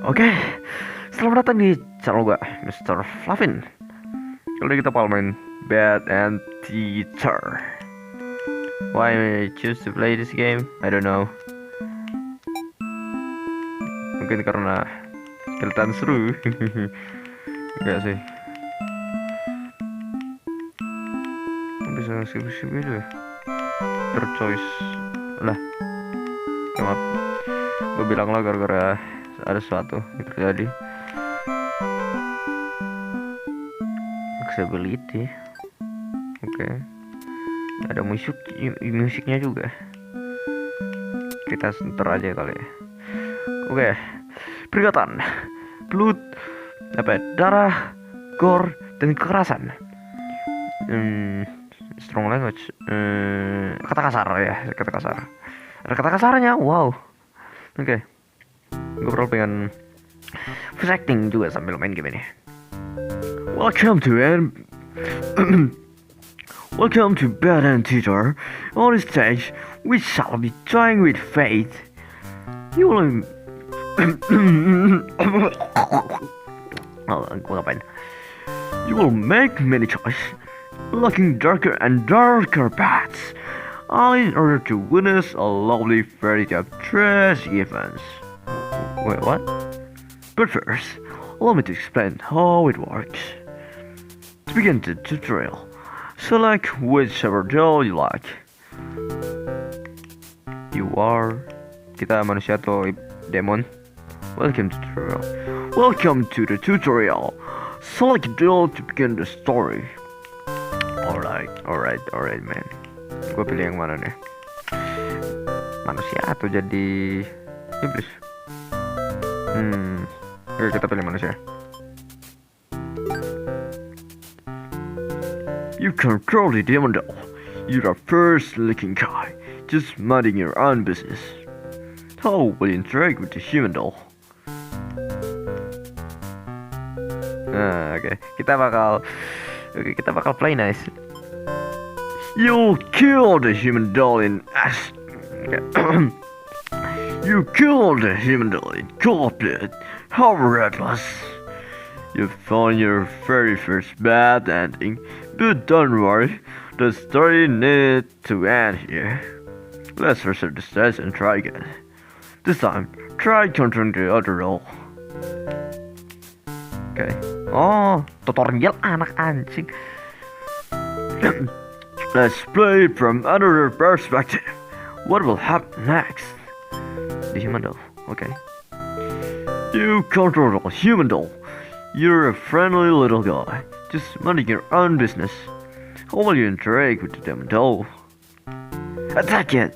Oke, selamat datang di channel gue, Mr. Flavin. Kali ini kita bakal main Bad and Teacher. Why I choose to play this game? I don't know. Mungkin karena kelihatan seru. Enggak sih. Bisa skip-skip gitu ya. Choice. Lah. Ya, maaf. Gue bilang lah gara-gara ada sesuatu yang terjadi. Accessibility. Oke. Ada musiknya juga. Kita sebentar aja kali ya. Oke. Peringatan. Blood, darah, gore, dan kekerasan. Strong language. Kata kasar ya, kata kasar. Ada kata kasarnya. Wow. Oke. Gue perlu pengen voice acting juga sambil main game ini. Welcome to Bad and Teacher. On this stage, we shall be trying with faith. You will gue ngapain? You will make many choices, looking darker and darker paths, all in order to witness a lovely fairy tale trash events. Wait, what? But first, allow me to explain how it works. To begin the tutorial, select whichever doll you like. You are... Kita manusia atau demon? Welcome to the tutorial. Select a doll to begin the story. Alright, man. Gue pilih yang mana nih? Manusia atau jadi iblis? Oke, kita pilih manusia. You control the demon doll. You're a first-looking guy, just minding your own business. How will you interact with the human doll? Oke. Kita bakal play nice. You kill the human doll in You killed the human doll in cold blood. How reckless! You found your very first bad ending, but don't worry, the story needs to end here. Let's reset the stats and try again. This time, try controlling the other doll. Okay. Oh, tutorial anak anjing. Let's play from another perspective. What will happen next? The human doll. Okay. You control a human doll. You're a friendly little guy, just minding your own business. How will you interact with the demon doll? Attack it!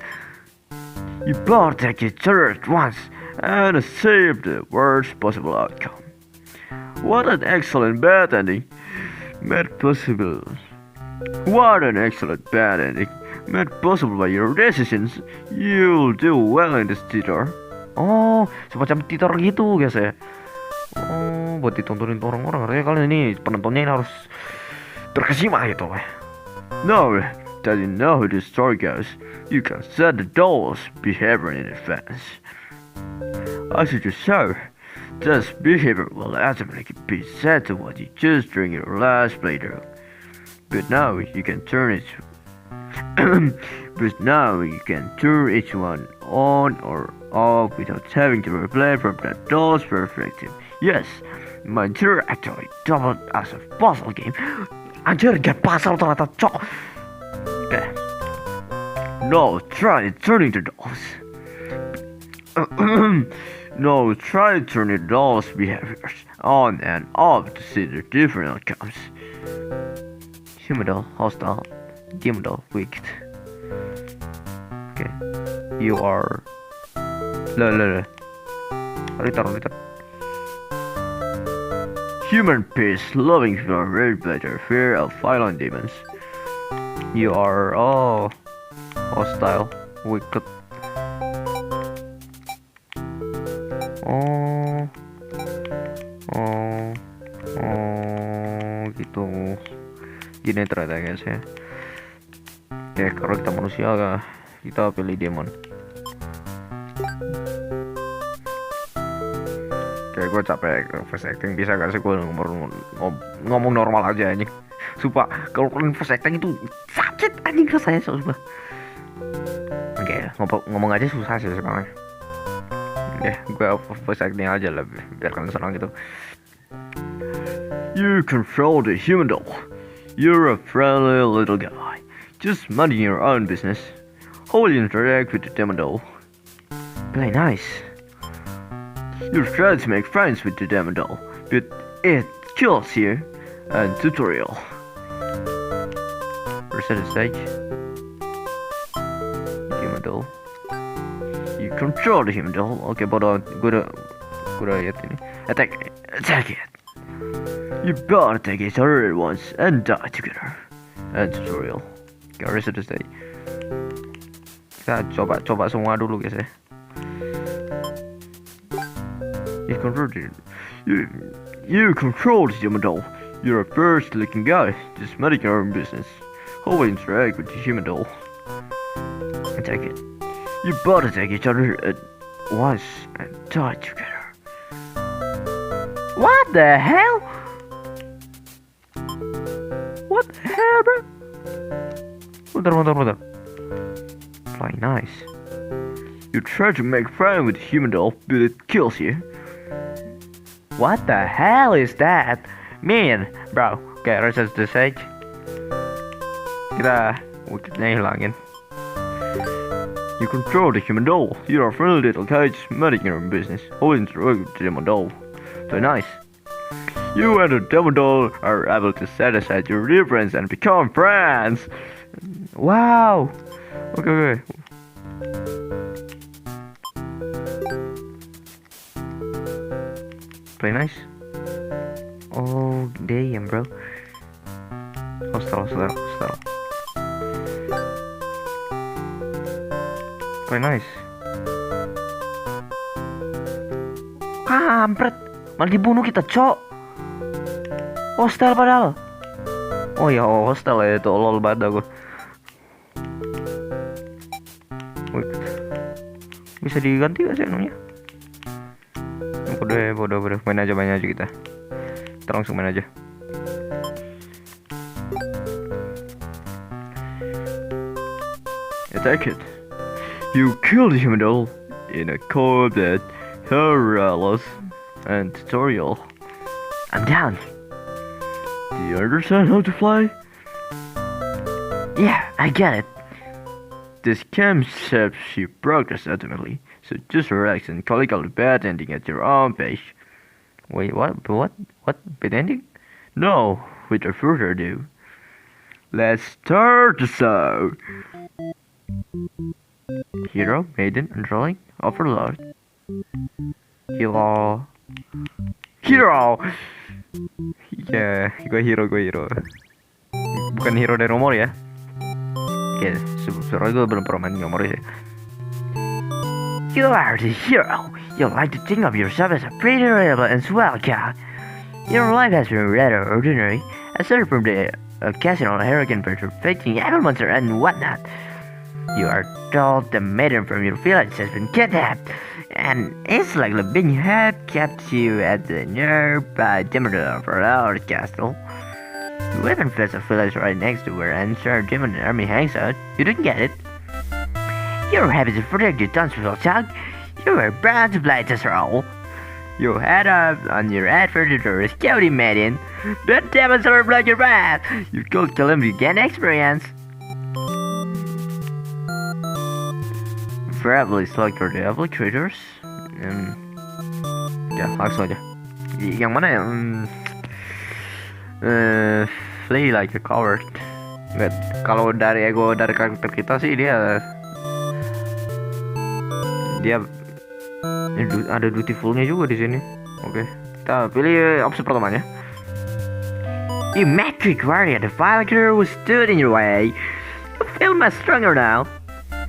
You both attack each other at once and save the worst possible outcome. What an excellent bad ending made possible. What an excellent bad ending made possible by your decisions. You'll do well in this theater. Oh, semacam theater gitu guys ya. Oh, buat ditontonin orang-orang. Artinya kalian ini penontonnya ini harus terkesima gitu. Now that you know how the story goes, you can set the doll's behavior in advance. As you just saw, this behavior will automatically be set to what you choose during your last playthrough. But now you can turn each one on or off without having to replay from the doll's perspective. Yes, my theater actually doubled as a puzzle game. Anjir, gak puzzle ternyata, cok. Okay. Now try turning the dolls. Now try turning the dolls' behaviors on and off to see the different outcomes. Human doll, hostile. Demon doll, wicked. Okay. You are... Return. Human peace, loving for red better, fear of violent demons. You are... Oh... hostile, wicked. Gitu. Gini ternyata guys ya. Oke, kalau kita manusia kita pilih demon. Kayak gue capek voice acting, bisa gak sih gue ngomong normal aja anjing. Sumpah, kalau kalian voice acting itu sakit anjing rasanya sumpah. Oke, ngomong aja susah sih sekarang. Gue voice acting aja lah biar kalian senang gitu. You control the human doll. You're a friendly little guy, just minding your own business. How will you interact with the demon doll? Play nice. You try to make friends with the demon doll, but it kills you. And tutorial. Reset the stage. Human doll. You control the human doll. Oke, bodoh. Gue udah lihat ini. Attack it. You both take each other at once and die together. And tutorial. Oke, reset the stage. Kita coba semua dulu guys ya. You control the human doll. You're a first-looking guy, just minding your own business. How will you interact with the human doll? Attack it. You both attack each other at once and die together. What the hell? What the hell, bro? Bentar. Play nice. You try to make friends with the human doll, but it kills you. What the hell is that? Man, bro. Oke, reset the stage. Kita wujudnya hilangin. You control the human doll. You're a friendly little guy just minding your own business. Always interact with the demon doll. So nice. You and the demon doll are able to set aside your difference and become friends. Wow. Okay. Play nice. Oh damn bro. Hostile. Play nice. Kampret, malah dibunuh kita cok. Hostile padahal. Oh ya hostile ya itu, lol banget aku. Bisa diganti gak sih anunya? Bodoh. Main aja kita. Kita langsung main aja. Attack it. You kill the human doll in a combat tutorial and tutorial. I'm down. Do you understand how to fly? Yeah, I get it. This game shapes your progress ultimately, so just relax and click on the bad ending at your own pace. Wait, what? Bad ending? No, without further ado, let's start the show. Hero, Maiden, Underling, Overlord. Hero. Ya, gue hero. Bukan hero dari nomor ya. Oke, sebenarnya gue belum pernah main nomor sih. You are the hero. You like to think of yourself as a pretty reliable and swell guy. Your life has been rather ordinary, aside from the occasional arrogant perfecting evil monster and whatnot. You are told the maiden from your village has been kidnapped, and it's likely being had kept you at the nearby Dimmerda for our castle. You even visit a village right next to where Ansar Demon Army hangs out. You didn't get it. You're happy to protect your townspeople, child. You were bound to play this role. You head up on your adventure to rescue the maiden. The demons are blood your wrath. You could kill him to gain experience. Probably select your devil creatures. Ya, langsung aja. Yang mana ya? Play like a coward. Nggak, kalau dari karakter kita sih dia ada dutifulnya juga di sini. Oke, kita pilih opsi pertamanya. You magic warrior, the villager who stood in your way. You feel much stronger now.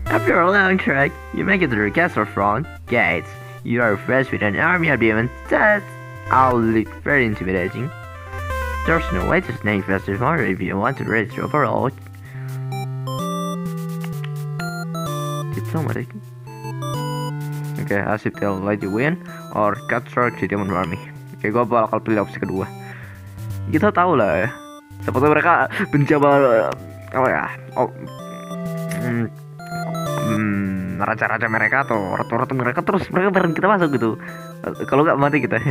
After a long trek, you make it to the castle front gates. You are faced with an army of demons that all look very intimidating. There's no way to sneak past the water if you want to reach Overlord. Diplomatic. Oke, as if they'll let you win or capture the demon army. Oke, gue bakal pilih opsi kedua. Kita tahu lah ya, seperti mereka mencoba apa ya, raja-raja mereka atau ratu-ratu mereka, terus mereka bareng kita masuk gitu. Kalau nggak mati kita.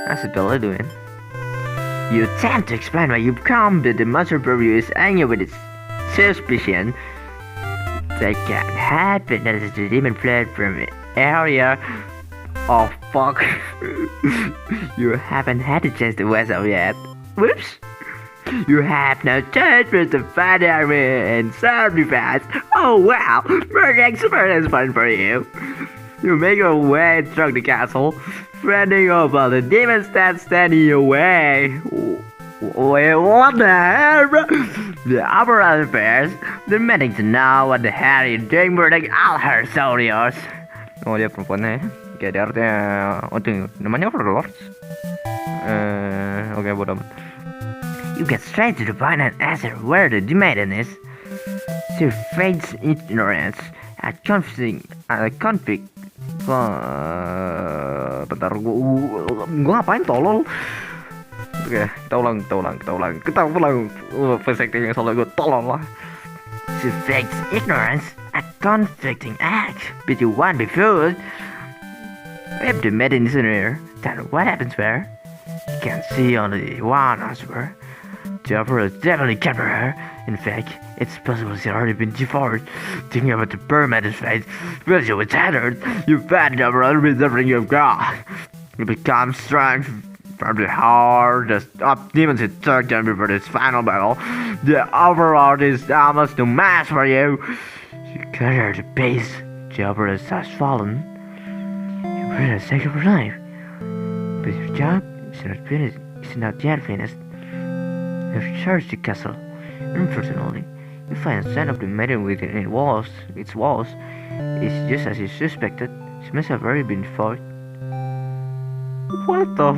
As if they'll let you win. You tend to explain why you've come, but the monster preview is angry with its suspicion. That can happen as the demon fled from the area. Oh fuck. You haven't had a chance to wrestle yet. Whoops. You have no choice but to fight the army and serve me fast. Oh wow, very expert is fun for you. You make your way through the castle, fending off all the demons that stand in your way. Wait, what the hell, bro? The Overlord affairs, demanding to know what the hell you're doing, burning all her soldiers. Oh, dia perempuannya ya. Oke, dia artinya untuk namanya Overlord. Oke, bodoh. You get straight to the point and answer where the Maiden is. She feigns ignorance at conflict. Bentar, gua ngapain tolol? Oke, kita ulang. Voice acting yang salah gue tolol lah. She fakes ignorance at conflicting acts, but you won't be fooled. If the maiden isn't here, then what happens where? You can see only one answer. The Overlord definitely captured her. In fact, it's possible she's already been devoured. Thinking about the poor maiden's fate, when she was shattered, you find the Overlord with everything you've got. You become strong from the hardest of demons it took them before this final battle. The Overlord is almost no match for you. You cut the pace. The Overlord has fallen. You really sake of your life. But your job is not yet finished. You've searched the castle. Unfortunately, you find a sign of the maiden within its walls. It's just as you suspected. She must have already been fought. What the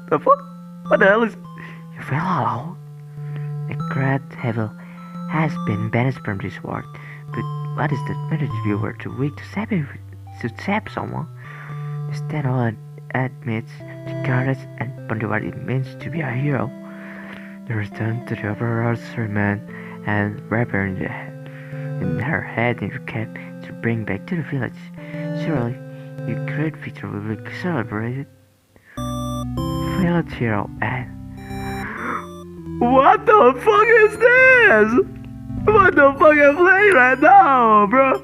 fuck? What the hell is... You fell alone. A great evil has been banished from this world. But what is the matter if you were too weak to save someone? Instead, all admits the courage and wonder what it means to be a hero. They return to the Overlord's sermon and wrap her in her head in her cap to bring back to the village. Surely, your great victory will be celebrated. Village hero and... What the fuck is this? What the fuck am I playing right now, bro?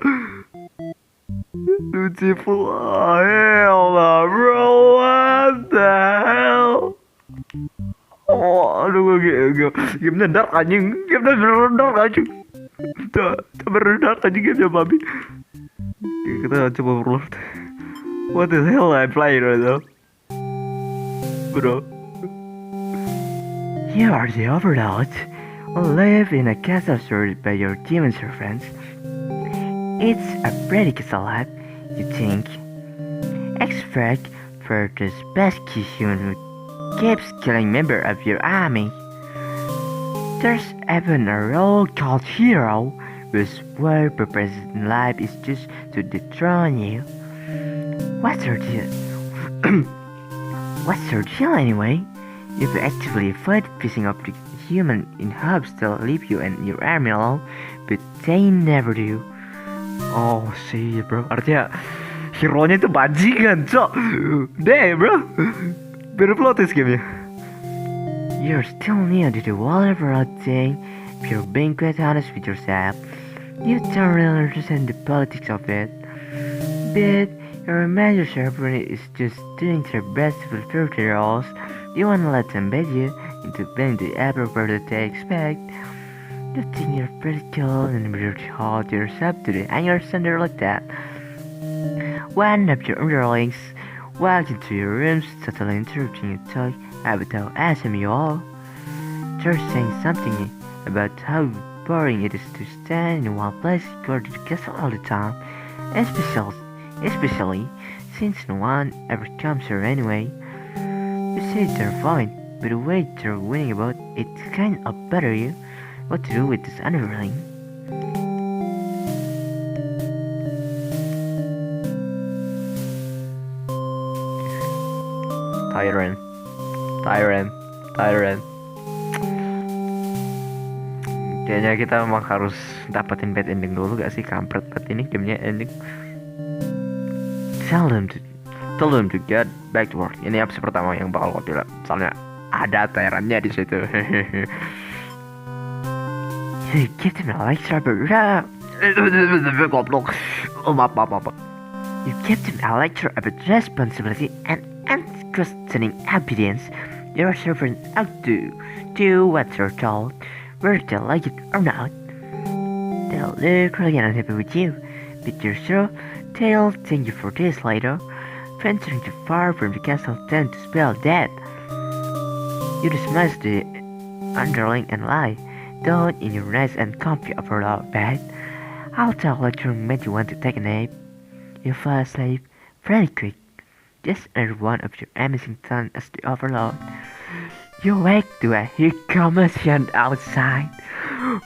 Beautiful, hell, bro, what the hell? Oh, aduh, gamenya dark anjing, Bener dark anjing gamenya babi. Kita coba Overlord. What the hell I playing right now, bro? You are the Overlord, live in a castle surrounded by your demon servants. It's a pretty castle, you think? Expect for this pesky human who keeps killing members of your army. There's even a role called hero, whose sole purpose in life is just to dethrone you. What's your deal? What's your deal anyway? If you actively avoid pissing off the human in hopes they'll leave you and your army alone, but they never do. Oh sih bro, artinya hero-nya itu bajingan, cok. Damn bro, bener plot twist gamenya. You're still new to the Overlord thing. If you're being quite honest with yourself, you don't really understand the politics of it. But your major servant is just doing their best to fulfill their roles. You wanna let them bait you into being the appropriate that they expect. You think you're pretty cool and you hold yourself to the anger center like that. One of your underlings walked into your rooms, totally interrupting you talk about how awesome you are. They're saying something about how boring it is to stand in one place, go to the castle all the time, especially since no one ever comes here anyway. You say they're fine, but the way they're winning about it kind of bother you. What to do with this Underling? Tyrant. Kayaknya kita memang harus dapetin bad ending dulu gak sih, kampret banget ini gamenya ending. Tell them to get back to work. Ini opsi pertama yang bakal gue bilang, soalnya ada tyrantnya di situ. You give them a lecture about goblok. Oh maaf. You give them a lecture about responsibility and questioning obedience. Your servant ought to do what they're told, whether they like it or not. They'll look really unhappy with you, but you're sure they'll thank you for this later. Venturing too far from the castle tend to spell death. You dismiss the Underling and lie. Don't in your nice and comfy Overlord bed. I'll tell lecture made you want to take a nap. You fall asleep very quick. Just another one of your amazing time as the Overlord. You wake to a huge commotion outside.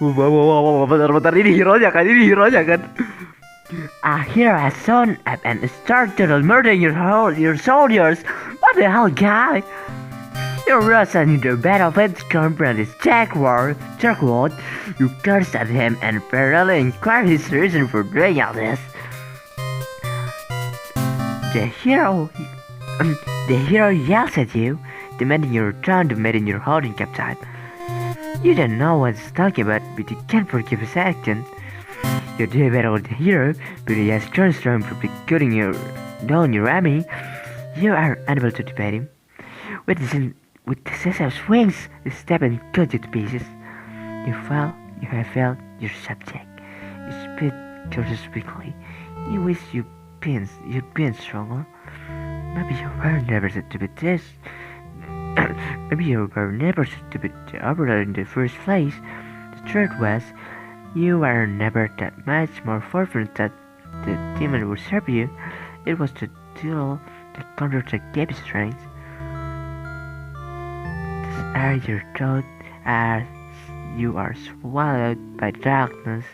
Bentar, ini hero-nya kan? A hero has shown up and started murdering your soldiers. What the hell, guy? You rush into the battlefield, confront his Jackward. You curse at him and thoroughly inquire his reason for doing all this. The hero yells at you, demanding your return to Maiden your holding captive. You don't know what he's talking about, but you can't forgive his actions. You do battle with the hero, but he has turned from cutting down your army. You are unable to debate him. With the scissors wings, he step and cut you to pieces. You have failed your subject. You spit curses weakly. You wish you'd been stronger. Maybe you were never stupid this. Maybe you were never stupid to Overlord in the first place. The truth was, you were never that much more fortunate that the demon would serve you. It was the duel that conquered the gave you strength. These are your thoughts as you are swallowed by darkness.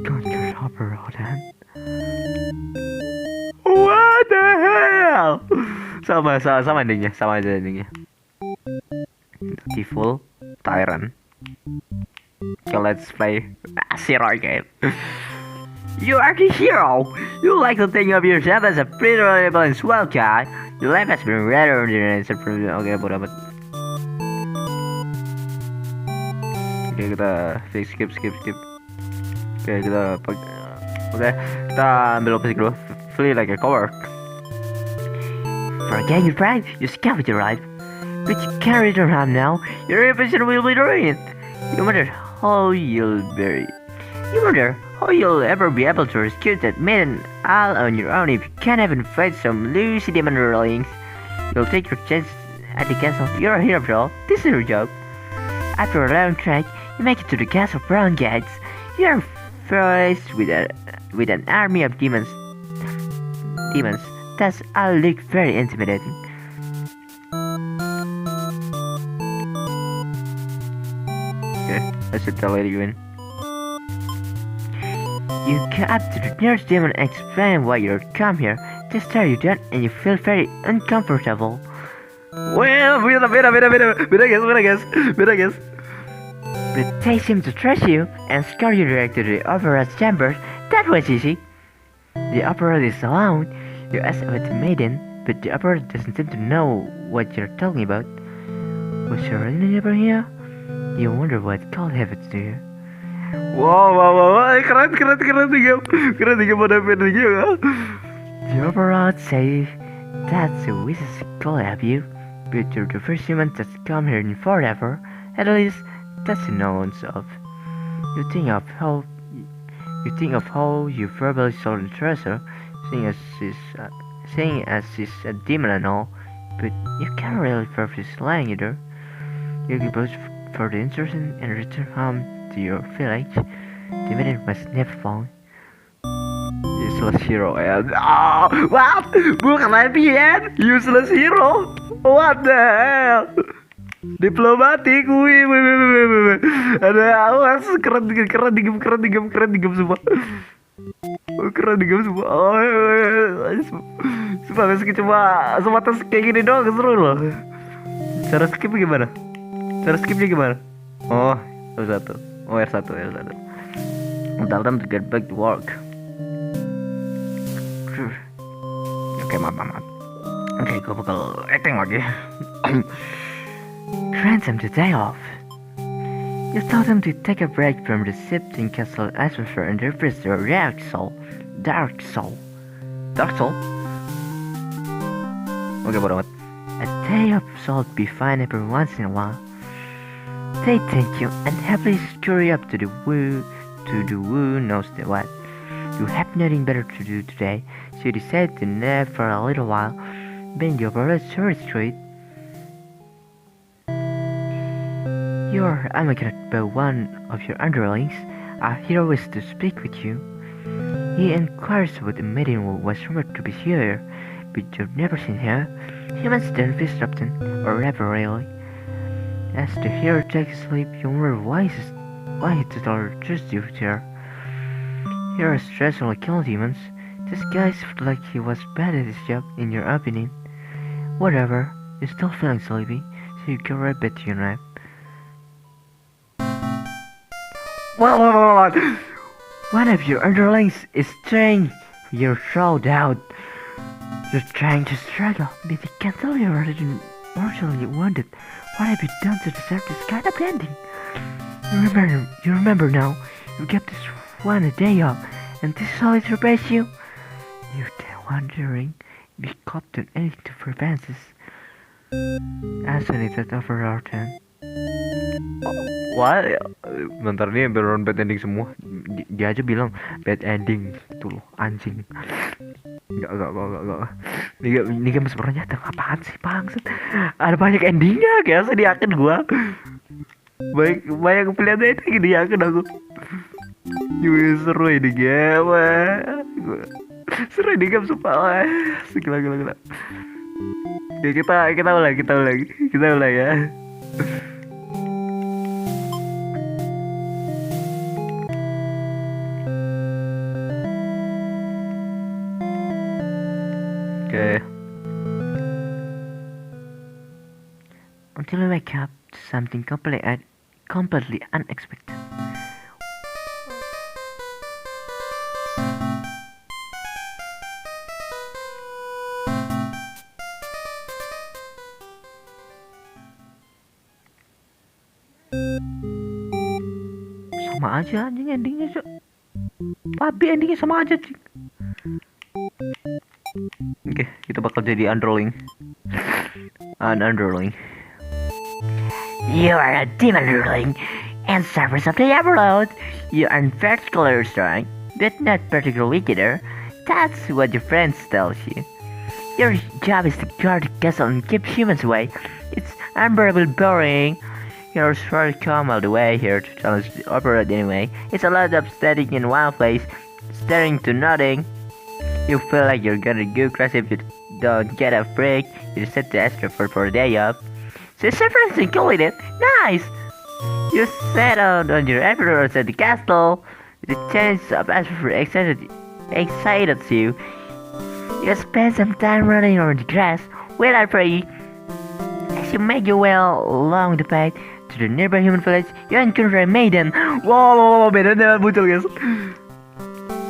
Conquer Overlord. What the hell? Sama endingnya, sama aja endingnya. Beautiful Tyrant. Okay, let's play Zero game. You are the hero. You like to think of yourself as a pretty reliable and swell guy. Your life has been rather ordinary. Okay, bodo amat. Oke, kita skip. Oke, kita ambil opsi kedua. Flee like a coward. Forget your pride, you scavenged your life. But you carry it around now, your reputation will be ruined. You wonder how you'll ever be able to rescue that maiden all on your own if you can't even fight some loose demon underlings. You'll take your chance at the castle. You're a hero, bro. This is your job. After a long trek, you make it to the castle brown gates. You're faced with an army of demons. That's all look very intimidating. Okay, let's let the lady win. You go up to the nearest demon and explain why you're come here. They stare you down and you feel very uncomfortable. Well, beda guys. But they seem to trust you and escort you direct to the Overlord's chamber. That was easy. The Overlord is alone. You ask about the Maiden, but the Overlord doesn't seem to know what you're talking about. Was she really never here? You wonder what could happen to you. Wow, keren nih pada video. The Overlord says that's the wishes could help you, but you're the first human that's come here in forever. At least that's the knowledge of. You think of how you verbally sold the treasure, saying as she's a demon and all, but you can't really prove she's lying either. You give both for the intrusion and return home to your village. The maiden was never found. Useless hero and what? Bukan IPN, useless hero. What the hell? Diplomatik, wih. Ada awas keren semua. Keren nih game semua. Sumpah meski cuma sebatas kayak gini doang seru loh. Cara skip gimana? Cara skipnya gimana? Oh, R1. Oh, R1. Tell them to get back to work. Oke, maaf. Oke, gue bakal acting lagi. Grant them the day off. You told them to take a break from the shifting castle atmosphere and replace their Dark soul? Okay, bodo amat. A day of salt be fine every once in a while. They thank you and happily scurry up to the woo knows the what. You have nothing better to do today, so you decide to nap for a little while, bend your Overlord street. You're amicable by one of your underlings. Our hero wishes to speak with you. He inquires about the maiden who was rumored to be here, but you've never seen her. Humans don't visit often, or ever really. As the hero takes a sleep, you wonder why he told just you there. Heroes traditionally kill demons. This guy seemed like he was bad at his job, in your opinion. Whatever, you're still feeling sleepy, so you go right back to your nap. One of your underlings is trying your throat out. You're trying to struggle, but you can't tell you rather than mortally wounded. What have you done to deserve this kind of ending? You remember now. You kept this one a day off, and this is all it repays you. You're wondering if you could do anything to prevent this. Asking it Overlord then. Wah, bentar nih beneran bad ending semua. Dia aja bilang bad ending tuh loh, anjing. Enggak. Ini game sebenarnya nyata apaan sih bangsat? Ada banyak endingnya kayak sediakan gua. Banyak pilihannya itu gini yakin aku. Seru ini game. Seru ini game sumpah. Gila. Oke, kita ulang ya. Okay. Until we wake up to something completely unexpected. Sama aja anjing endingnya sih. Tapi endingnya sama aja sih. Oke, kita bakal jadi Underling. Underling. You are a demon Underling and servants of the Overlord. You are particularly strong, but not particularly weak either. That's what your friends tells you. Your job is to guard the castle and keep humans away. It's unbearably boring. You're sure to come all the way here to challenge the Overlord anyway. It's a lot of standing in one place, staring to nothing. You feel like you're gonna go crazy if you don't get a break. You decide to ask for a day off. So surprising killing it. Nice! You settled on your Overlord at the castle. The chance of asking excited you. You spend some time running on the grass, well and free. As you make your way along the path to the nearby human village, you encounter a maiden. Wow, Maiden muncul guys.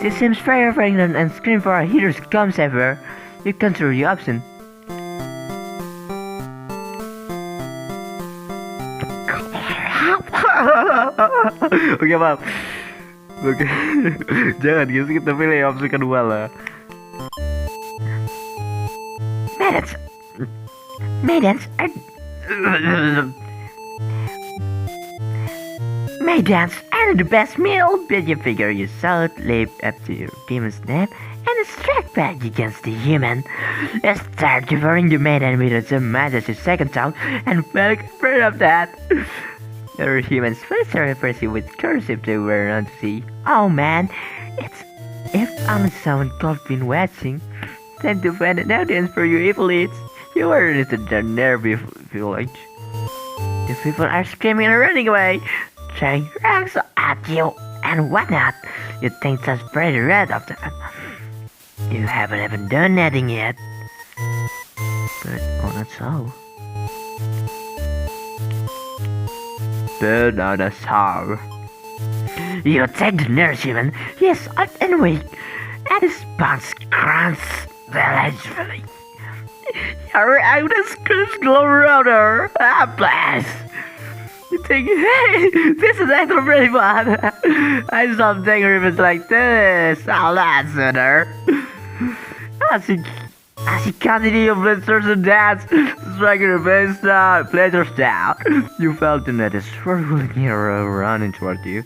She seems very pregnant and screams for a hero's comes ever. You consider your option. Oke, maaf. Oke. Jangan guys, kita pilih opsi kedua lah. Maidens are the best meal, but you figure you should live up to your demon's name and strike back against the human. You start devouring the maiden with as much as your second tongue and milk afraid of that. Your humans first repress you with cursive they were not to see. Oh man, it's if I'm someone caught been watching, time to find an audience for your evil deeds. You are into the nearby village. The people are screaming and running away, throwing rocks at you and whatnot. You think that's pretty rad of them. You haven't even done anything yet. But, not so. But not so. You take the nurse human. Yes, anyway. And his bones grants allegedly. Your Agnes Chris Glowroder. Bless. You think, hey, this is actually pretty fun. I saw taking ribbons like this. I'll not sooner. As you continue blisters and dance, striking your face down, pleasures down. You felt the net is swirling hero running toward you.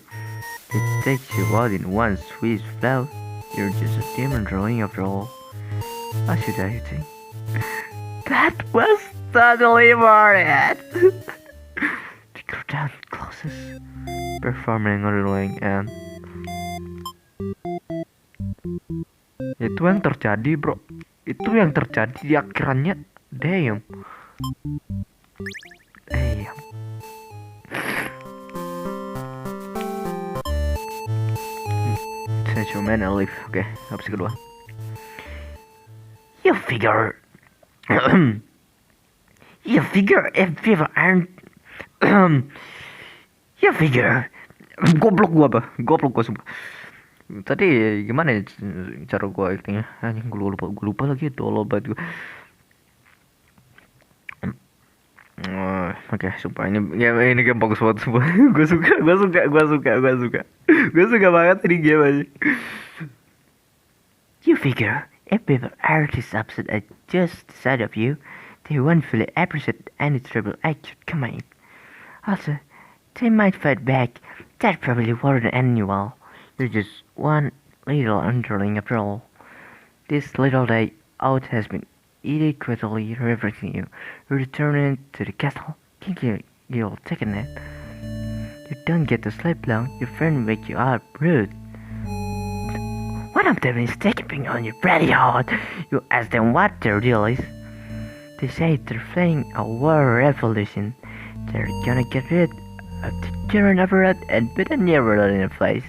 It takes you out in one swift flow. You're just a demon drawing after all. How should I think? That was totally worth it. To go down closest, performing Underling and itu yang terjadi, bro. Itu yang terjadi di akhirannya. Damn. Essential man and leave. Oke, opsi kedua. You figure if people aren't you figure Goblok gua sumpah. Tadi gimana ya cara gua actingnya? Anjing gua lupa lagi tolol banget gua. Oke, sumpah ini game bagus banget sumpah. Gua suka banget ini game aja. You figure if people are this upset at just the sight of you, they won't fully appreciate any trouble act come in. Also, they might fight back. That probably wasn't annual. You're just one little underling after all. This little day out has been adequately refreshing you. You're returning to the castle, thinking you'll take a nap. You don't get to sleep long, your friend wake you up rude. One of them is taking on you pretty hard. You ask them what their deal is. They say they're playing a war revolution. They're gonna get rid of the current Overlord and put a new Overlord in place.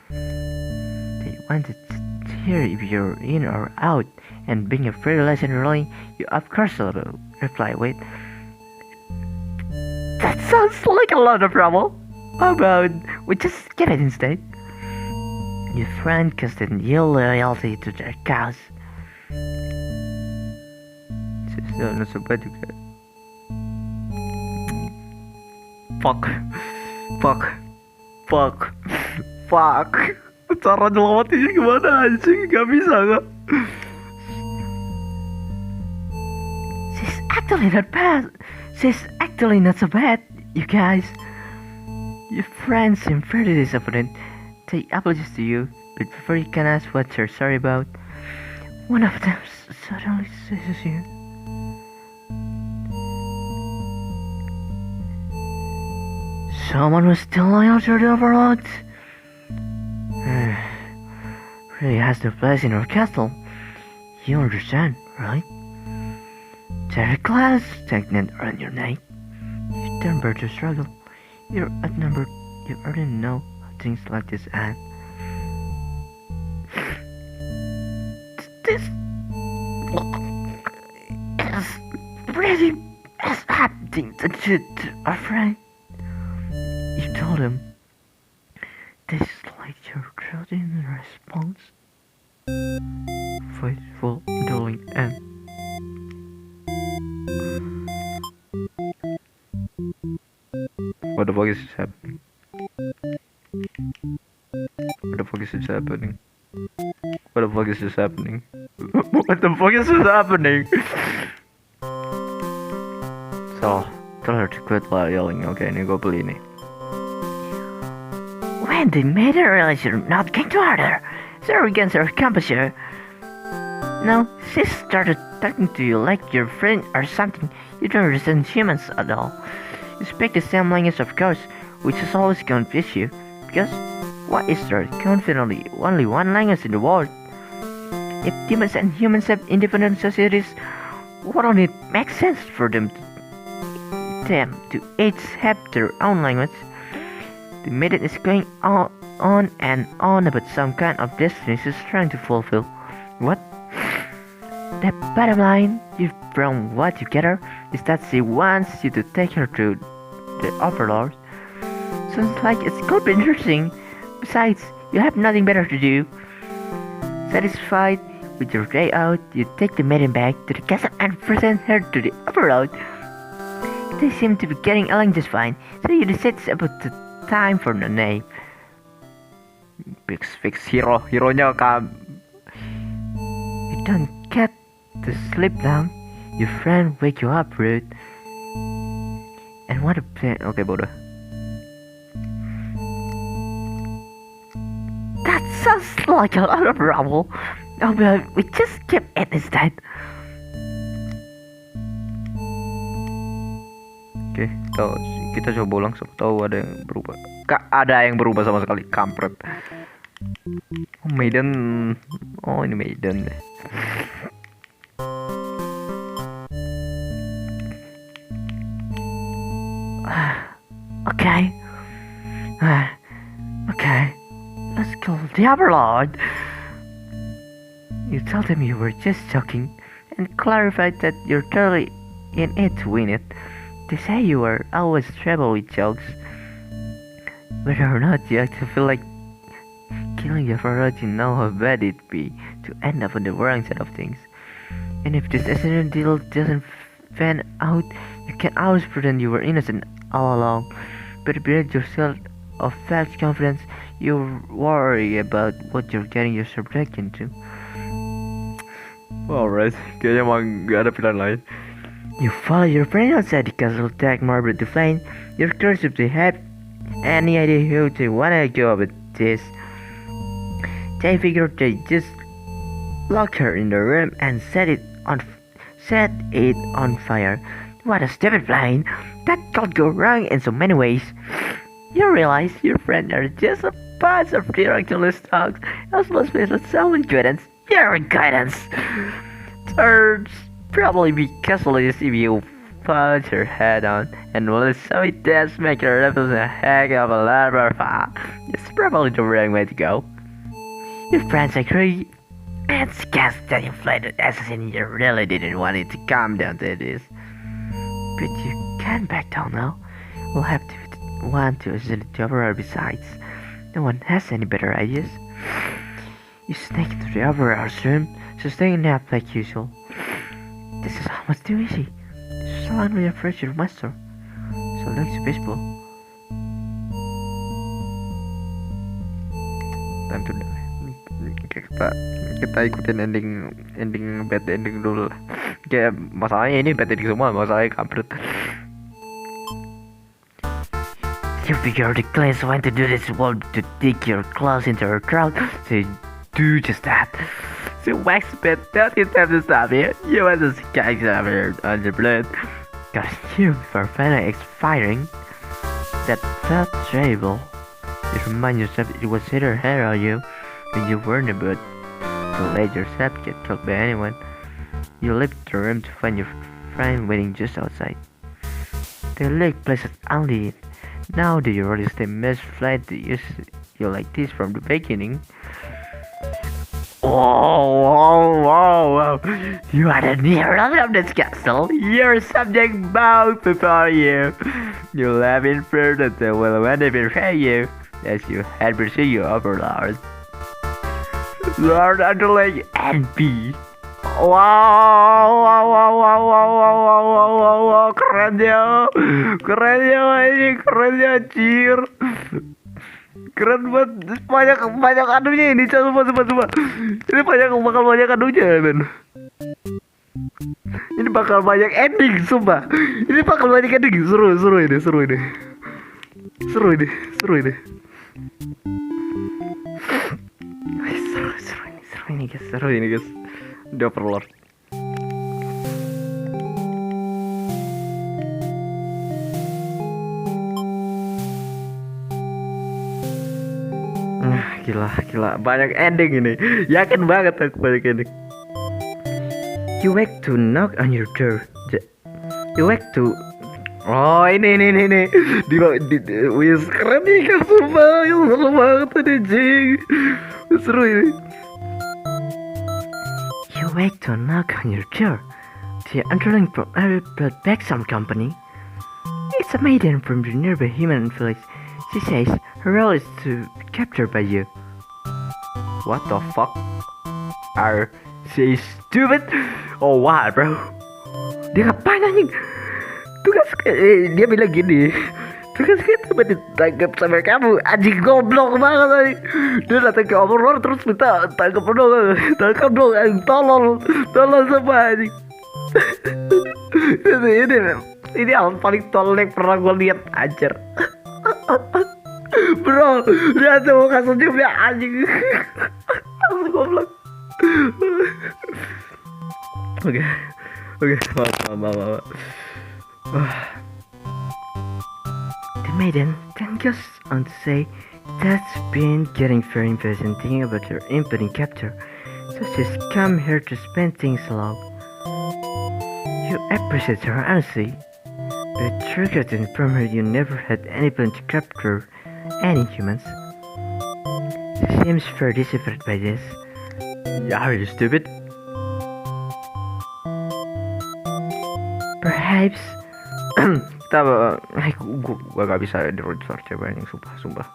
They wanted to hear if you're in or out, and being a free lesson rolling, you of course will reply with, "That sounds like a lot of trouble. How about we just get it instead?" Your friend casted your loyalty to their cause. Not so bad juga. Fuck. Cara nyelamatinnya gimana anjing? Gak bisa gak? She's actually not bad. She's actually not so bad, you guys. Your friends seem pretty disappointed. They apologize to you, but before you can ask what they're sorry about, one of them suddenly seizes you. Someone who's still loyal to the Overlord really has the place in our castle. You understand, right? Terry class stagnant around your neck. You turn bird to struggle. You're outnumbered. You already know how things like this end. This is really messed up thing to do to our friend. You told him this is like your children's response. Faithful, darling, and what the fuck is happening? What the fuck is happening? What the fuck is happening? What the fuck is happening? So, tell her to quit yelling. Okay, ini gue beli nih. When they made a relation not going to order, so against her composure. No, she started talking to you like your friend or something. You don't understand humans at all. You speak the same language, of course, which has always confused you. Because why is there confidently only one language in the world? If demons and humans have independent societies, wouldn't it make sense for them to each have their own language? The Maiden is going and on about some kind of destiny she's trying to fulfill. What? The bottom line, from what you gather, is that she wants you to take her to the Overlord. Sounds like it could be interesting. Besides, you have nothing better to do. Satisfied with your day out, you take the maiden back to the castle and present her to the Overlord. They seem to be getting along just fine, so you decide about the time for the name. Fix hero-nya kan. You don't get to sleep now. Your friend wake you up, rude. And what a plan. Okay, bodoh. That sounds like a lot of trouble. Oh, but we just keep it instead. Oke, kita coba ulang, siapa tahu ada yang berubah. Ada yang berubah sama sekali, kampret. Oh, Maiden. Oh, ini Maiden deh. Okay. Okay. Let's call the Overlord. You told them you were just joking and clarified that you're totally in it to win it. They say you were always trouble with jokes. Whether or not you actually feel like killing the Overlord, you know how bad it'd be to end up on the wrong side of things. And if this accident deal doesn't fan out, you can always pretend you were innocent all along. But build yourself of false confidence. You worry about what you're getting yourself back into. Alright, kayaknya emang gak ada pilihan lain. You follow your friend outside the castle, take Margaret to Flame. You're curious if they have any idea who they wanna go with this. They figured they just lock her in the room and set it on fire. What a stupid plan! That could go wrong in so many ways. You realize your friends are just a bunch of ridiculous dogs. As much as someone guidance, your guidance. Third, probably be casualties if you punch her head on, and will so it does make her represent a heck of a lot of fun. It's probably the wrong way to go. Your friends agree. It's guess that inflated assassin you really didn't want it to come down to this. But you can't back down now. We'll have to want to assume the Overlord besides. No one has any better ideas. You sneak into the Overlord's room, so stay in nap like usual. This is almost too easy. Just allow me to approach your master. So looks peaceful. Time to die. Kita ikutin ending bad ending dulu lah. Kayak masalahnya ini bad ending semua, masalahnya kampret. You figure the clans want to do this world to dig your claws into her throat, so you do just that. So wax bit, don't you have to stop here? You want to skag on your blood. Got you before finally expiring. That felt terrible. You remind yourself it was either her or you when you weren't about to let yourself get killed by anyone. You leave the room to find your friend waiting just outside. They look places only. Now do you really stay much flight to use you like this from the beginning? Whoa. You are the nearest of this castle. Your subject bowed before you. You laugh in fear that they will one day betray you, as you had pursued your Overlord. Lord Underling and B. Wow, keren ya ini, keren ya anjir. Keren banget, banyak anunya ini, coba. Ini bakal banyak anunya, men. Ini bakal banyak ending, sumpah. Ini bakal banyak ending, seru ini. Seru ini. Seru ini guys. The Overlord. Gila. Banyak ending ini. Yakin banget aku banyak ending. You wake to knock on your door. You wake to Oh ini wis keren nih kan, sumpah seru banget tadi jing, seru ini. You wake to a knock on your door. The Underling from Overlord back some company. It's a maiden from the nearby human village. She says her role is to be captured by you. What the fuck? Are she stupid? Oh what bro? Dia ngapain anjing? Tugas dia bilang gini, tugas kita ditangkap sama kamu, anjing goblok banget anjing. Dia datang ke Overlord terus minta tangkap dong, anjing, tolong sama anjing. ini hal paling tolol yang pernah gue lihat anjir. Bro, dia tuh mau kasih dia anjing. Langsung goblok. Oke, maaf. The maiden then goes on to say that's been getting very impatient thinking about her impending capture, so she's come here to spend things alone. You appreciate her honesty, but regret to inform her you never had any plan to capture any humans. She seems very disappointed by this. Yeah, are you stupid? Perhaps Kita gua gak bisa di road search ya banyak, sumpah.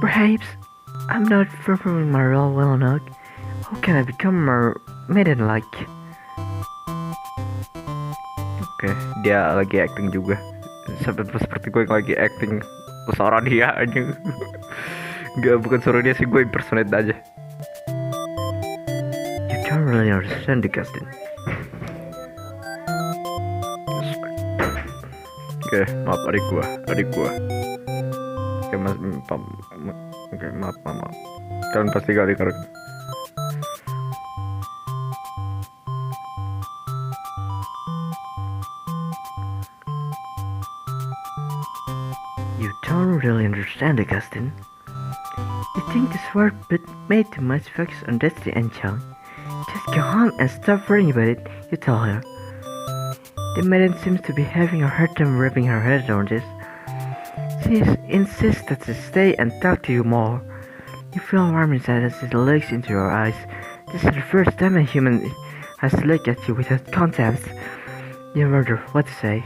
Perhaps I'm not performing my role well enough. How can I become more maiden-like? Oke, dia lagi acting juga. Seperti gue yang lagi acting suara dia aja. Bukan suara dia sih, gue impersonate aja. You don't really understand the casting. Oke, maaf adik gua. Oke, maaf. Kalian pasti gak dengar. You don't really understand the casting. You think this word but made too much focus on destiny and challenge. Just go home and stop worrying about it, you tell her. The maiden seems to be having a hard time wrapping her head around this. She insists that she stay and talk to you more. You feel warm inside as she looks into your eyes. This is the first time a human has looked at you without contempt. You wonder what to say.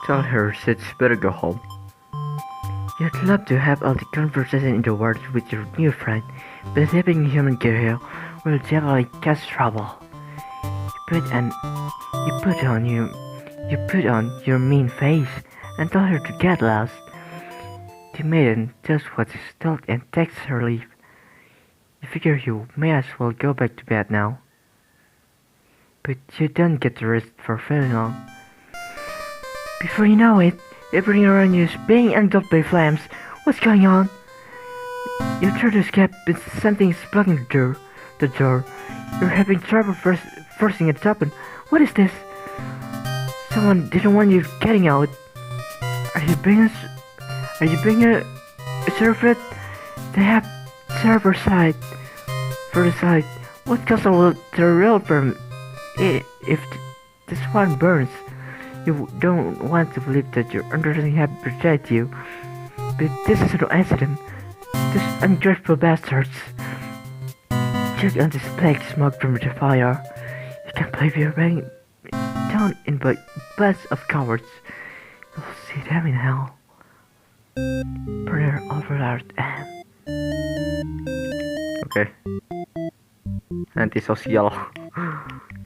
Tell her she'd better go home. You'd love to have all the conversation in the world with your new friend, but having a human get here will definitely cause trouble. You put on your mean face and tell her to get lost. The maiden does what is told and takes her leave. You figure you may as well go back to bed now, but you don't get to rest for very long. Before you know it, everything around you is being engulfed by flames. What's going on? You try to escape, but something is blocking the door. You're having trouble forcing it open. What is this? Someone didn't want you getting out. Are you being a servant? They have server side. For the side. What castle will the real burn if this one burns? You don't want to believe that your underling have betrayed you, but this is no accident. These ungrateful bastards. Check on this black smoke from the fire. You can't believe you're being down in by bus of cowards. You'll see them in hell. Prayer Overlord and Oke. Antisosial.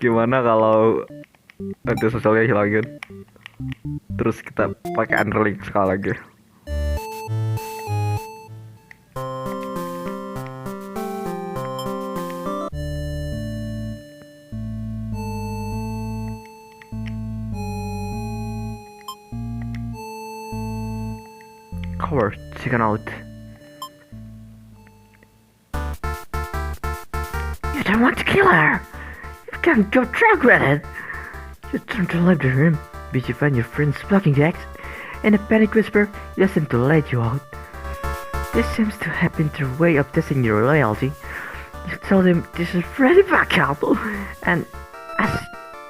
Gimana kalau antisosialnya hilangin? Terus kita pakai Underling sekali lagi. Coward, chicken out. you don't want to kill her. You can't go drunk with it. You turn to leave the room, but you find your friends blocking the exit. In a panic whisper, you ask them to let you out. This seems to have been their way of testing your loyalty. You told him this is Freddy backup, and as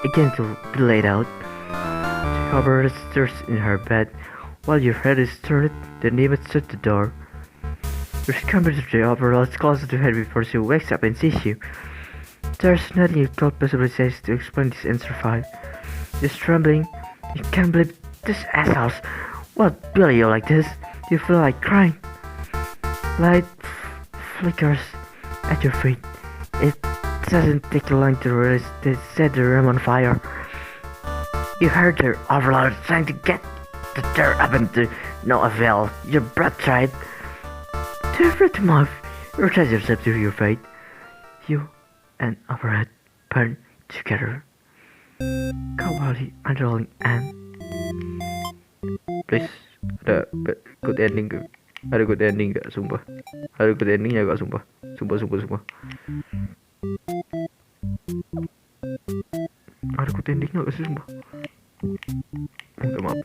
again to be laid out, she hovers stirs in her bed while your head is turned. The demon shut the door. You scamper to the Overlord's closet to head before she wakes up and sees you. There's nothing you could possibly say to explain this answer 5. Just trembling, you can't believe this assholes. What Billy you like this? You feel like crying. Light flickers at your feet. It doesn't take long to realize they set the room on fire. You heard the Overlord trying to get the dirt up into no avail. Your breath tried. Too afraid to move. You attach yourself to your fate. You and Overhead burn together. Kawali, Underling, and please ada good ending gak? Ada good ending gak? Sumpah. Ada good endingnya gak? Sumpah. Sumpah. Ada good endingnya gak sih? Sumpah. Minta maaf.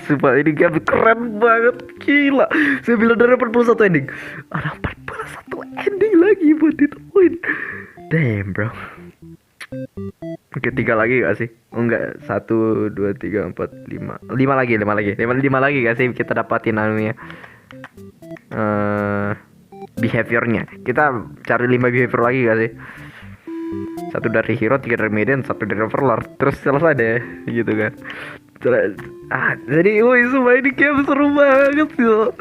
Sumpah ini game keren banget, gila. Saya bilang dari 41 ending, ada 41 ending lagi buat ditemuin. Damn bro. Oke, 3 lagi gak sih? Oh enggak, 1, 2, 3, 4, 5 lagi gak sih kita dapatin anunya, behaviornya. Kita cari 5 behavior lagi gak sih? 1 dari hero, 3 dari Maiden, 1 dari Overlord. Terus selesai deh, gitu kan. Jadi sumpah ini game seru banget yo.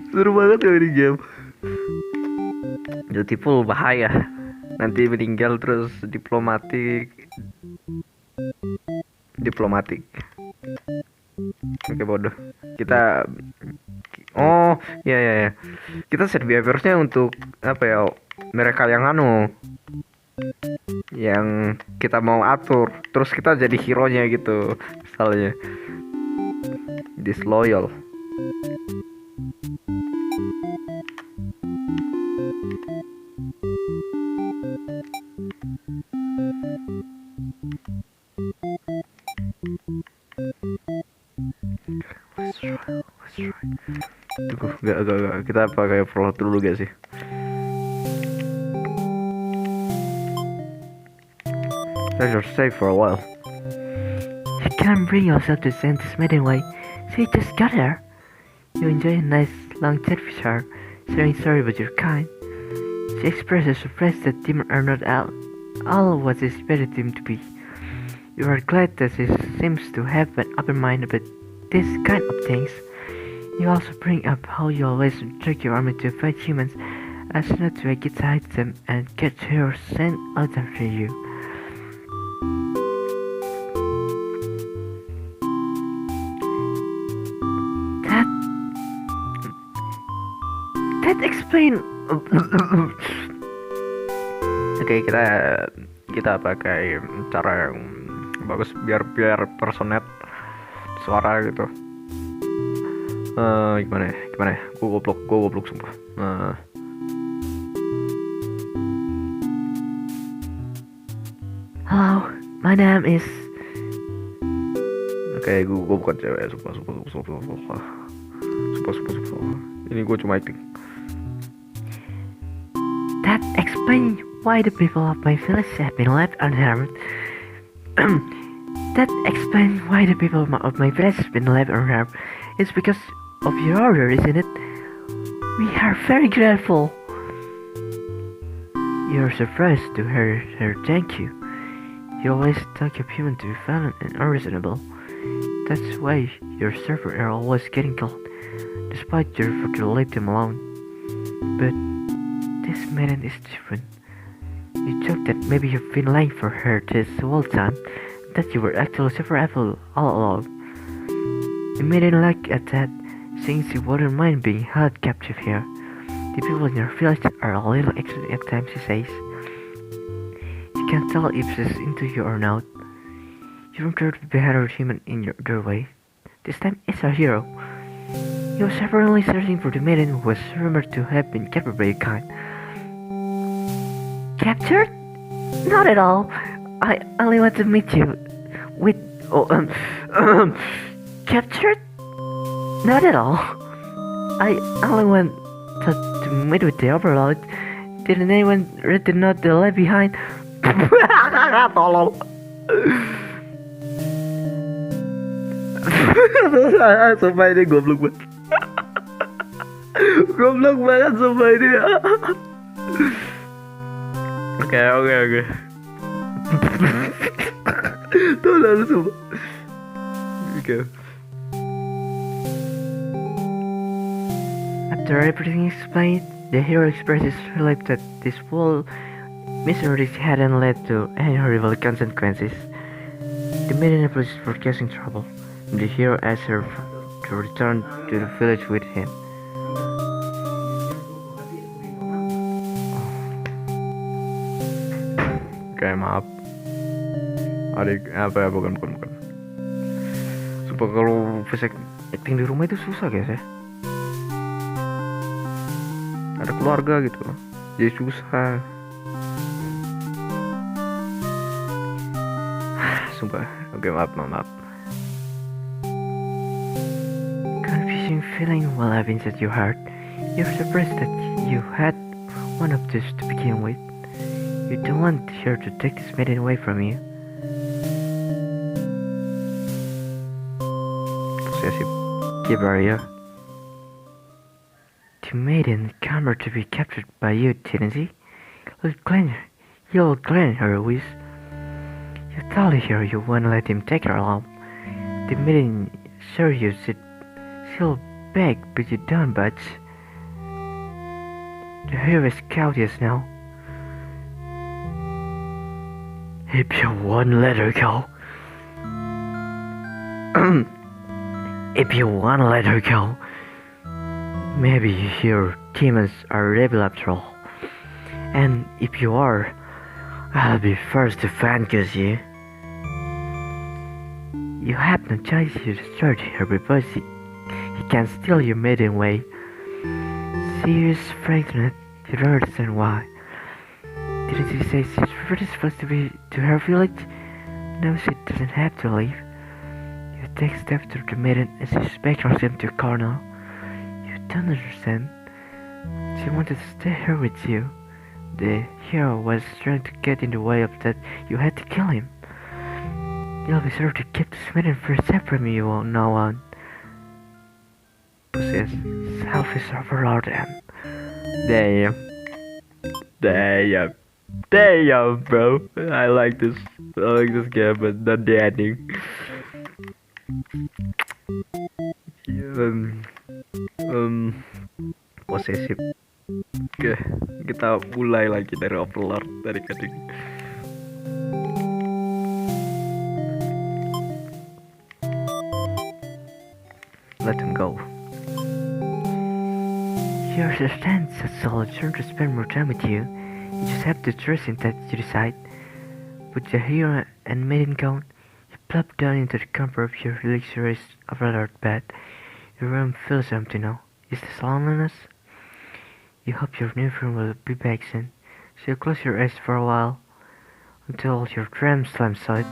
Seru banget ya ini game. Beautiful bahaya. Nanti meninggal terus diplomatik. Oke bodoh. Kita ya. Kita set behaviorsnya untuk apa ya? Mereka yang yang kita mau atur, terus kita jadi hero nya gitu misalnya. Disloyal. Let's try. Tunggu, enggak. Kita pakai Overlord dulu gak sih? You're safe for a while. You can't bring yourself to send this Maiden way, so you just got her. You enjoy a nice long chat with her, saying sorry but you're kind. She expresses surprise that demons are not all what she expected them to be. You are glad that she seems to have an open mind about this kind of things. You also bring up how you always trick your army to fight humans as not to get to hide them and get her sent out after you. That explain. Oke, kita pakai cara yang bagus biar personet suara gitu. Gimana ya? Gue goblok sumpah. Hello, my name is. Oke, gue bukan cewek, sumpah. Ini gue cuma acting. That explains why the people of my village have been left unharmed. That explains why the people of my village have been left unharmed. It's because of your order, isn't it? We are very grateful. You're surprised to hear her thank you. You always talk of human to be violent and unreasonable. That's why your servants are always getting killed, despite your effort to leave them alone. But this maiden is different. You joke that maybe you've been lying for her this whole time, that you were actually several all along. The maiden looked at that, saying she wouldn't mind being held captive here. The people in your village are a little extra at times, she says. You can't tell if she's into you or not. You don't try to be better human in their way. This time it's a hero. He was apparently searching for the maiden who was rumored to have been captured by your kind. Captured? Not at all. I only want to meet you. With oh, um, captured? Not at all. I only want to meet with the Overlord. Didn't anyone read the note they left behind? Tolong. Sumpah ini goblok banget. Goblok banget sumpah ini. Oke. Tolong sumpah. Oke. After everything explained, the hero expresses relief that this full mysteries hadn't led to any horrible consequences. The maiden apologizes for causing trouble, and the hero asks her to return to the village with him. Oke, maaf. Adik, apa ya, bukan. Sumpah kalau voice acting di rumah itu susah guys ya. Ada keluarga gitu, jadi susah. Sumpah, oke maaf. Confusing feeling will have inside your heart. You're surprised that you had one of these to begin with. You don't want her to take this maiden away from you. Possessive key barrier. The maiden came to be captured by you, didn't she? You'll grant her a wish. You tell her you won't let him take her along. The maiden assures you she'll beg, but you don't budge. The hero is courteous now. If you won't let her go, maybe your demons are rebel after all. And if you are, I'll be first to vanquish you. You have no choice to destroy her because he can steal your maiden way. She is frightened. You don't understand why. Didn't she say she's really supposed to be to her village? No, she doesn't have to leave. You take steps to the maiden and she beckons him to a corner. You don't understand. She wanted to stay here with you. The hero was trying to get in the way of that. You had to kill him. You'll be sure to keep this maiden separate from you from now on. Possess selfish Overlord and damn, bro. I like this game, but not the ending. Possessive. Oke, kita mulai lagi dari Overlord dari kadang. Let him go. You understand that soul trying to spend more time with you. You just have to trust in that you decide. With the hero and maiden gone, you plop down into the comfort of your luxurious Overlord bed. Your room feels empty now. Is this loneliness? You hope your new friend will be back soon, so you close your eyes for a while, until your dream slams solid.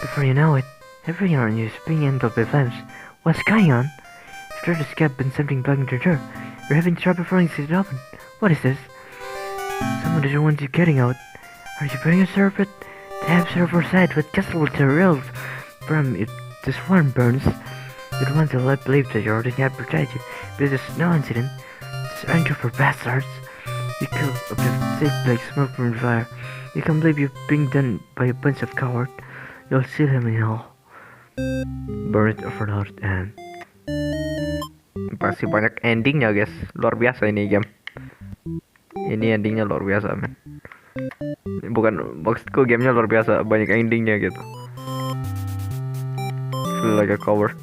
Before you know it, everything around you is being handled by flames. What's going on? You've tried to escape, but something blocking the door. You're having trouble forcing it open. What is this? Someone doesn't want you getting out. Are you burning a serpent? The half server side with castle with the rail from if this one burns. You'd want to let believe that you already have protected, but there's no incident. Just anger for bastards. You kill up to thick black smoke from the fire. You can't believe you're being done by a bunch of cowards. You'll see them in hell. Burn it Overlord and pasti banyak endingnya guys. Luar biasa ini game. Ini endingnya luar biasa men. Bukan maksudku gamenya luar biasa, banyak endingnya gitu. Feel like a coward.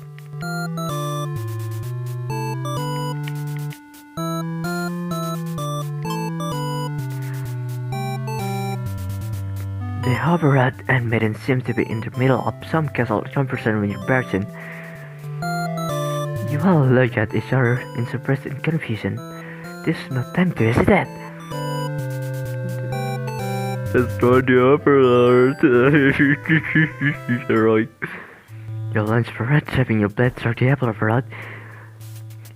The Overlord and Maiden seem to be in the middle of some castle conversation with your person. You all look at each other in surprise and confusion. This is no time to hesitate. Destroy the Overlord. Right. Your lungs for red, trapping your blood through the Overlord.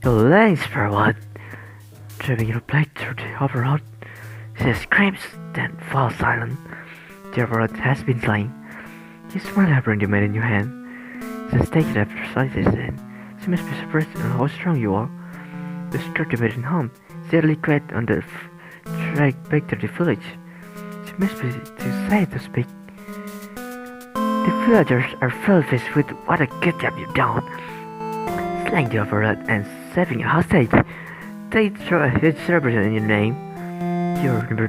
Your lungs for what? Trapping your blood through the Overlord. She screams, then falls silent. The Overlord has been slain. You smile at the maid in your hand. She has taken up her sight and she must be surprised at how strong you are. You start the maiden home, steadily quiet on the track back to the village. She must be too sad to speak. The villagers are filled with what a good job you've done. Slaying the Overlord and saving a hostage. They throw a huge celebration in your name. You remember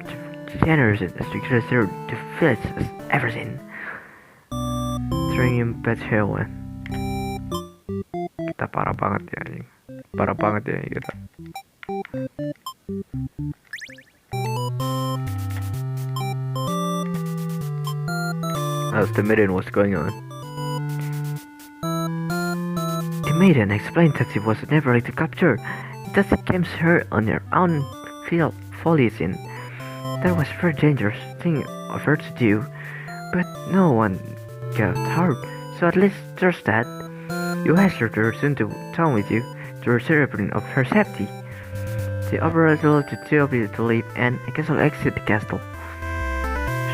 generous as the greatest hero the village has ever seen. Throwing him bad heroin. Kita parah banget ya, anjing. Parah banget ya kita. As the maiden was going on, the maiden explained that she was never like to capture, that she came her on her own field foliage in. That was a very dangerous thing of her to do, but no one got hurt, so at least trust that. You asked her to return to town with you to assure of her safety. The Overlord allowed the two of you to leave and I guess I'll exit the castle.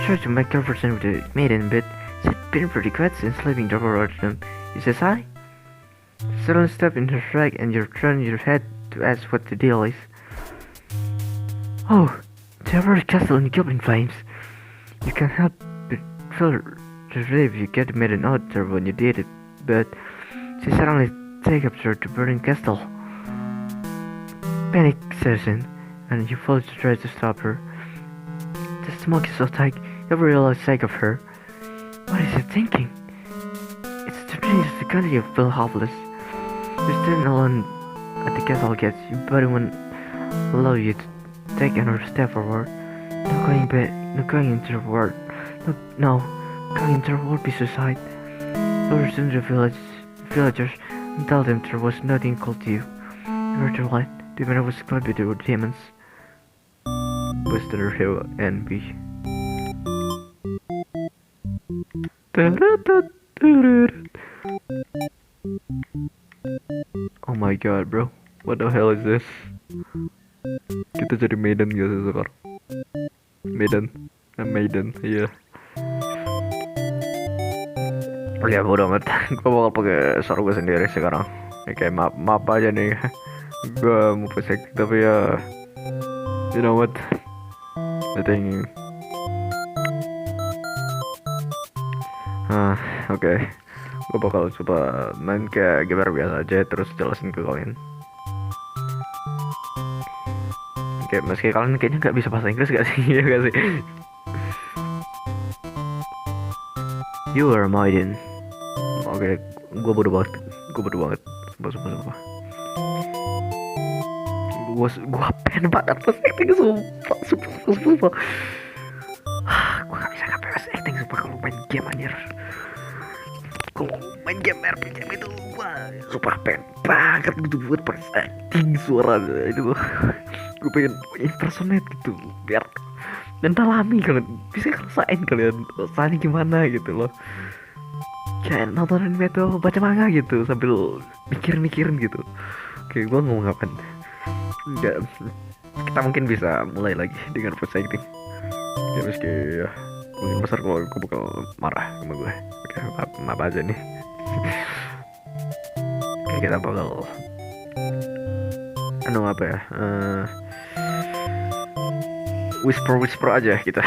She tried to make conversation with the maiden, but she'd been pretty quiet since leaving the Overlord's room. He says hi. Suddenly step in her track and you turn your head to ask what the deal is. Oh, the Overlord castle in Goblin flames. You can't help but feel the relief you get the maiden out there when you did it, but she suddenly takes up to burning castle. Panic sets in, and you fall to try to stop her. The smoke is so thick, you realize sight of her. What is he thinking? It's too dangerous to continue to feel helpless. You're standing alone at the castle gates. Your body won't allow you to take another step forward. No going back, no going into the world. No, going into the world be suicide. You return to the villagers and tell them there was nothing called to you. You were too late. The matter was caught with the demons. Buster Hill and B. Oh my god, bro. What the hell is this? Kita jadi Maiden gak sih sekarang? Maiden, iya. Ya bodo amat, gue bakal pakai suara gue sendiri sekarang. Ya, kayak maaf aja nih, gue mau pesek tapi ya, you know what? I think, oke. Gue bakal coba main kayak gamer biasa aja, terus jelasin ke kalian. Kayak meski kalian kayaknya nggak bisa bahasa Inggris gak sih? Ya gak sih? You are Maiden. Oke, gue bodo banget. Sumpah. Gue pengen banget pas acting, sumpah. Gue gak bisa ngapain pas acting, sumpah, kalau main game anjir. Kalau main game RPG itu gue sumpah pengen banget gitu buat pas acting suaranya itu. Gue pengen impersonate gitu biar dan dalami kalian bisa ngerasain kalian rasanya gimana gitu loh. Kayak nonton anime tuh, baca manga gitu sambil mikirin gitu. Oke, gue ngomong apa? Enggak, kita mungkin bisa mulai lagi dengan voice acting. Ya meski ya, mungkin besar kalau gue bakal marah sama gue. Oke, maaf aja nih. Oke, kita bakal apa ya? Whisper aja kita.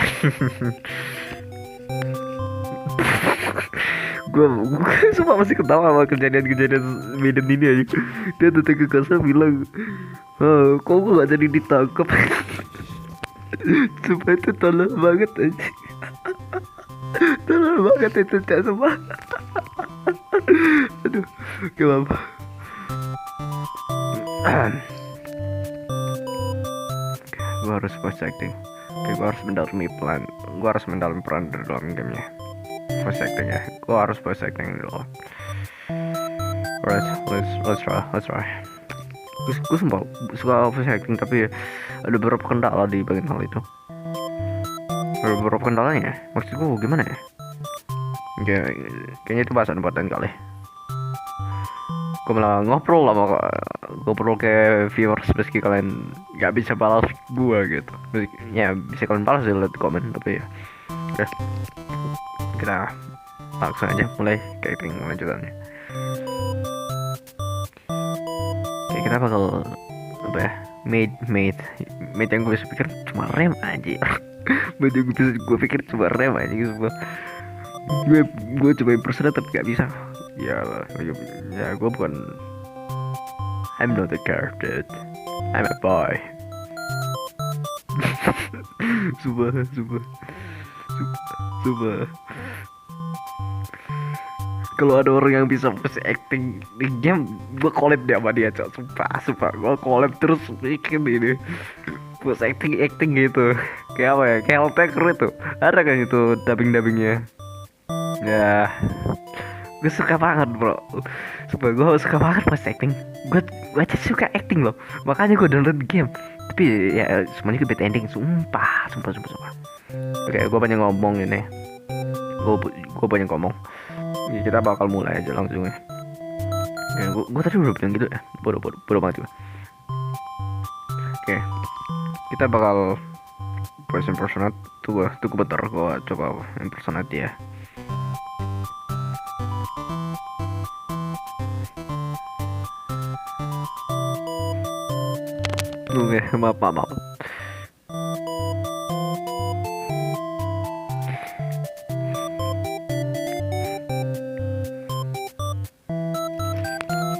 gue sumpah masih ketawa sama kejadian Maiden ini aja. Dia datang ke kasar bilang, kok gue gak jadi ditangkap. Sumpah itu tolol banget aja. Tolol banget itu cak, sumpah. Aduh, gak apa-apa. Gue harus voice acting. Oke, gue harus mendalami peran dalam gamenya. Voice acting ya, gue harus voice acting dulu. Alright, let's try. Gue suka voice acting tapi ada beberapa kendala di bagian hal itu. beberapa kendalanya. Maksudku gimana ya? Ya, kayaknya itu bahasan buat lain kali. Gue malah ngobrol ke viewers meski kalian nggak bisa balas gue gitu. Ya bisa kalian balas di komen, tapi ya oke, kita langsung aja mulai ke acting lanjutannya. Oke, kita bakal apa ya, made yang gue bisa pikir cuma rem aja. Made yang gue pikir cuma rem aja gitu. Gue coba impersonate tapi gak bisa. Ya gue bukan, I'm not a girl dude, I'm a boy. Sumpah kalau ada orang yang bisa voice acting di game, gue collab deh sama dia, cok. Sumpah gue collab terus bikin ini voice acting gitu. Kayak apa ya, kayak Altaker itu ada kan itu dubbingnya ya. Gue suka banget bro, sumpah gue suka banget voice acting. Gue aja suka acting loh, makanya gue download game. Tapi ya semuanya ke bad ending, sumpah. Oke, gue banyak ngomong ini, gue banyak ngomong ya, kita bakal mulai aja langsung ya. Gue tadi udah bilang gitu ya, bodoh banget juga. Oke, kita bakal voice impersonate. Tunggu bentar, gue coba impersonate ya. Oke, maaf.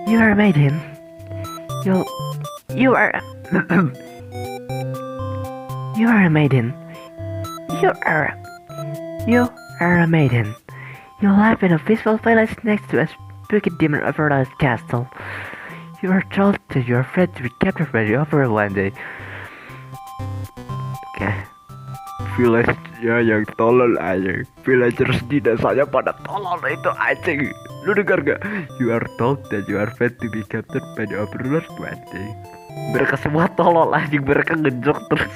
You are Maiden. You are you are a maiden. You are a maiden. You live in a peaceful village next to a spooky demon Overlord castle. You are told that you are afraid to be captured by the Overlord one day. Oke. Village ya yang tolol aja. Villagers di desanya pada tolol itu aja. Lu dengar gak? You are told that you are afraid to be captured by the Overlord one day. Mereka semua tolol aja, mereka ngejok terus.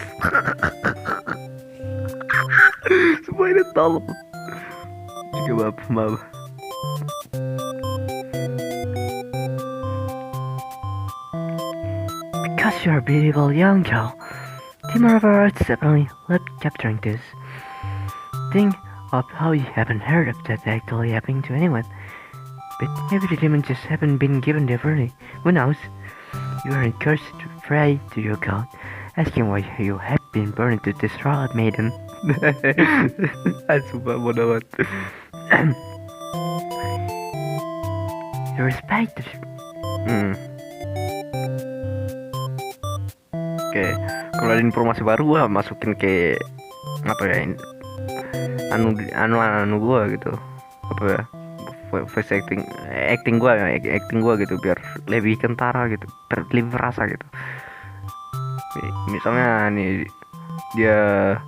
Semua ini tolol. Juga maaf. Because you are a beautiful young girl, Team Overlord definitely love capturing this. Think of how you haven't heard of that actually happening to anyone. But maybe the demon just haven't been given the ability. Who knows? You are encouraged to pray to your god, asking why you have been burned to destroy Maiden. Sumpah bodoh banget. You respect the... Oke, kalau ada informasi baru gua masukin ke apa ya, anu gua gitu, apa ya, voice acting gua gitu, biar lebih kentara gitu, biar lebih berasa gitu. Misalnya nih dia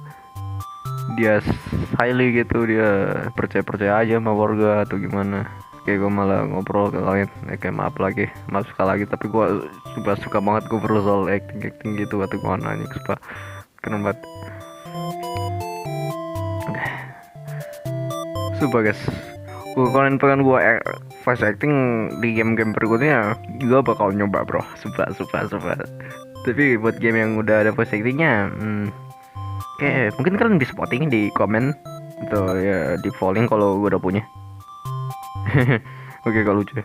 silly gitu, dia percaya aja sama warga atau gimana. Kayak gue malah ngobrol ke kalian, kayak maaf suka lagi, tapi gue suka banget gue soal acting gitu atau gimana nih, suka keren banget. Sumpah guys, kalian pengen gue voice acting di game-game berikutnya, gue bakal nyoba bro, sumpah. Tapi buat game yang udah ada voice actingnya, oke, mungkin kalian bisa voting di komen atau ya di polling kalau gue udah punya. Oke, kalau lucu ya.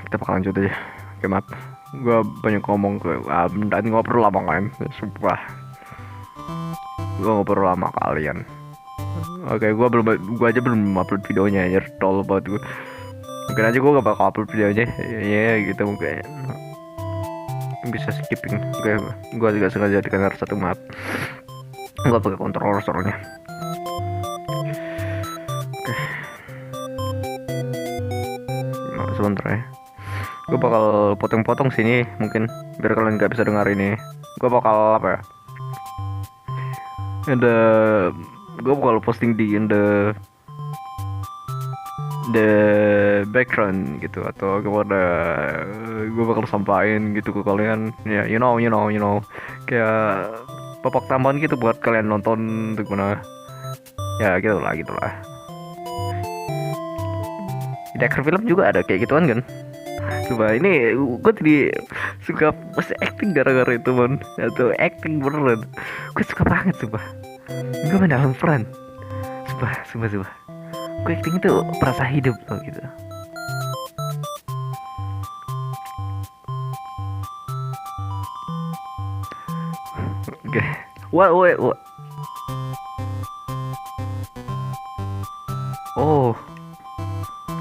Kita bakal lanjut aja. Oke, maaf, gue banyak ngomong dan ngobrol lama kalian, sumpah. Gue ngobrol lama kalian. Oke, gue aja belum upload videonya, ya tol banget gue. Mungkin aja gue gak bakal upload videonya, ya gitu mungkin. Bisa skipping. Gue juga sengaja dikenar satu, maaf. Gue pakai controller soalnya. Sebentar ya, gue bakal potong-potong sini mungkin biar kalian nggak bisa dengar ini. Gue bakal apa ya, gue bakal posting di the background gitu, atau gimana, gue bakal sampaikan gitu ke kalian ya, you know, kayak popok tambahan gitu buat kalian nonton untuk mana ya gitulah. Di akhir film juga ada kayak gituan kan. Coba ini gue jadi suka pas acting gara-gara itu man, atau acting beneran gue suka banget coba. Gue main dalam peran sumpah gue acting itu perasa hidup loh gitu. Oke. What?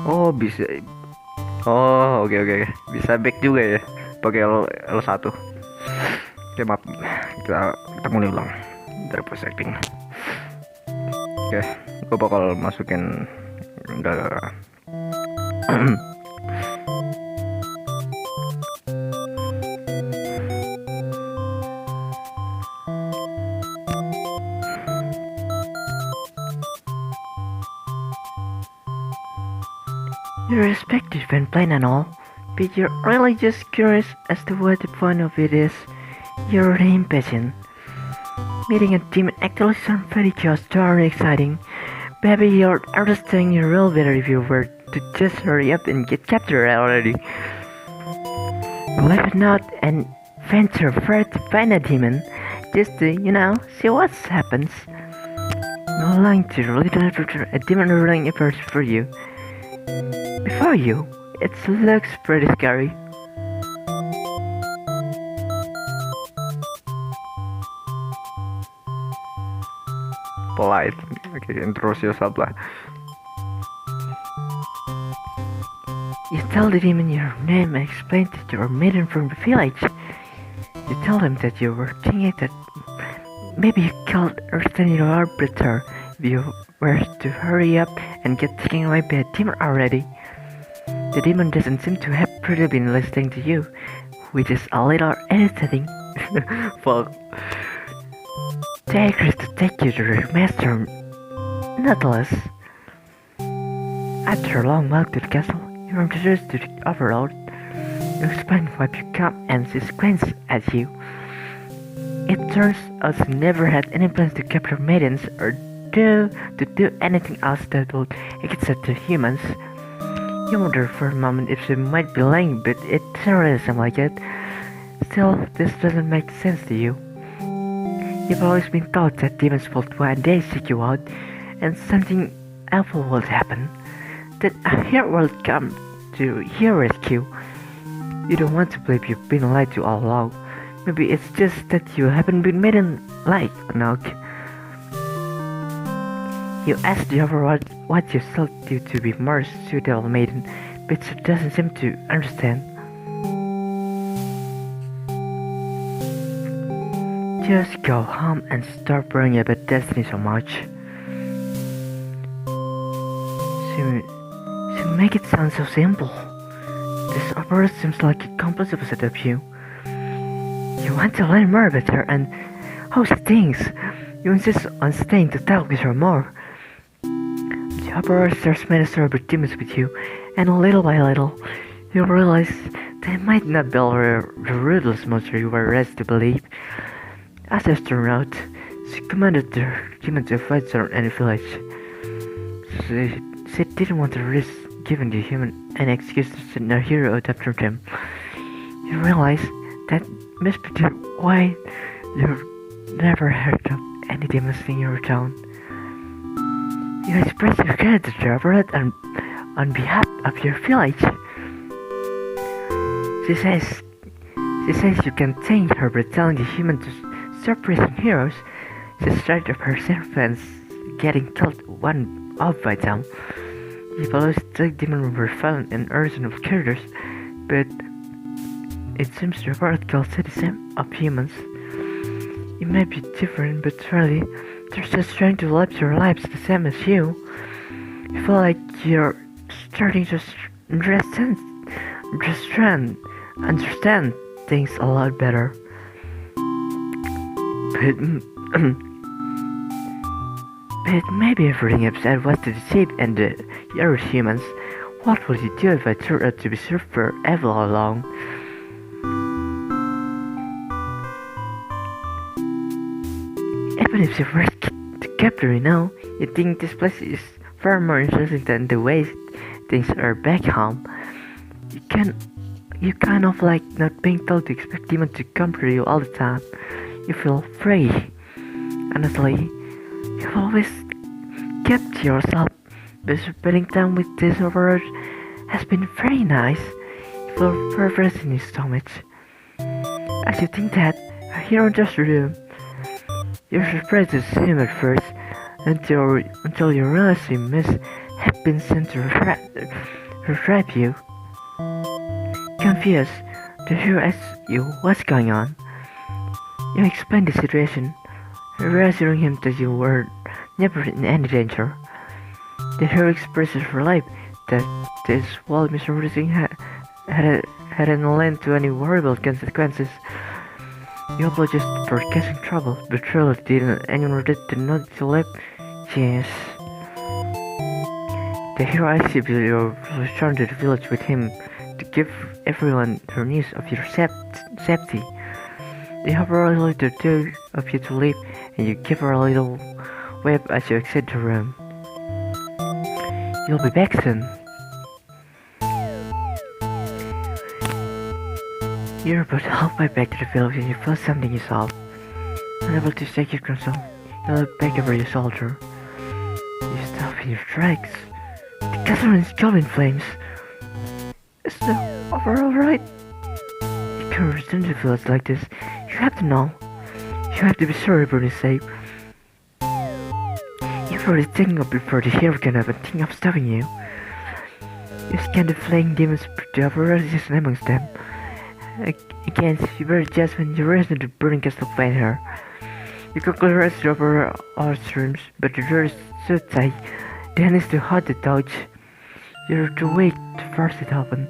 Oh bisa. Oh oke. Bisa back juga ya pakai L1. Oke maaf, kita mulai ulang dari post acting. Oke, gue bakal masukin udah. You're respected when playing and all, but you're really just curious as to what the point of it is. You're really impatient. Meeting a demon actually sounds very just and exciting. Maybe you're understanding your role better if you were to just hurry up and get captured already. Believe it or not, and venture first to find a demon, just to, see what happens. No lying to really a demon running appears for you. Before you, it looks pretty scary. Polite. Okay, introduce yourself lah. You tell the demon your name and explain that you're Maiden from the village. You tell him that you were thinking that maybe you killed your arbiter if you were to hurry up and get taken away by a demon already. The demon doesn't seem to have really been listening to you, which is a little irritating. Fuck. They agrees to take you to your master, nonetheless. After a long walk to the castle, you are introduced to the Overlord. You explain why you come and she squints at you. It turns out she never had any plans to capture maidens or to do anything else that would excite the humans. You wonder for a moment if she might be lying, but it doesn't really seem like it. Still, this doesn't make sense to you. You've always been taught that demons will one day seek you out, and something awful will happen. That a hero will come to your rescue. You don't want to believe you've been lied to all along. Maybe it's just that you haven't been maiden-like, Nog. You ask the Overlord what you still do to be more suitable maiden, but she doesn't seem to understand. Just go home and stop worrying about destiny so much. She make it sound so simple. This Overlord seems like a complete opposite of you. You want to learn more about her and how she thinks. You insist on staying to talk with her more. The Overlord starts ministering demons with you, and little by little, you realize they might not be the ruthless monster you were raised to believe. As it turned out, she commanded the demon to fight her in the village. She didn't want to risk giving the human an excuse to send a hero out after them. You realize that must be why you've never heard of any demons in your town. You express your gratitude to Overlord on behalf of your village. She says you can thank her by telling the human to stop raising heroes. She's tired of her servants getting killed one off by them. You follow the demon were found in arson of characters, but it seems the Overlord calls it the same of humans. You may be different, but really, they're just trying to live your lives the same as you. You feel like you're starting to understand things a lot better. But maybe everything upset was to deceive and the other humans. What would you do if I turned out to be super evil all along? Even if you first get to capture it now, you think this place is far more interesting than the way things are back home. You kind of like not being told to expect demons to come for you all the time. You feel free. Honestly, you've always kept to yourself, but spending time with this Overlord has been very nice. You feel purpose in his stomach. As you think that, a hero enters the room. You're surprised to see him at first, until you realize he must have been sent to retrieve you. Confused, the hero asks you what's going on. You explain the situation, reassuring him that you were never in any danger. The hero expresses relief that this while misunderstanding hadn't led to any horrible consequences. You apologize for causing trouble, but truly didn't anyone did not to left? Yes. The hero asks if you return to the village with him to give everyone her news of your safety. They have allowed the two of you to leave, and you give her a little wave as you exit the room. You'll be back soon. You're about halfway back to the village and you feel something is off. Unable to shake your console, you look back over your shoulder. You stop in your tracks. The castle is going in flames. Is the Overlord right? You can't return to the village like this. You have to know. You have to be sure everyone is safe. You've already taken up before the hero can have a thing of stopping you. You scan the flaying demons, but the Overlord is just amongst them. Against your judgment, you raise the burning castle find her. You quickly rush over all rooms, but the door is so tight, then it's too hard to touch. You're too weak to force it open.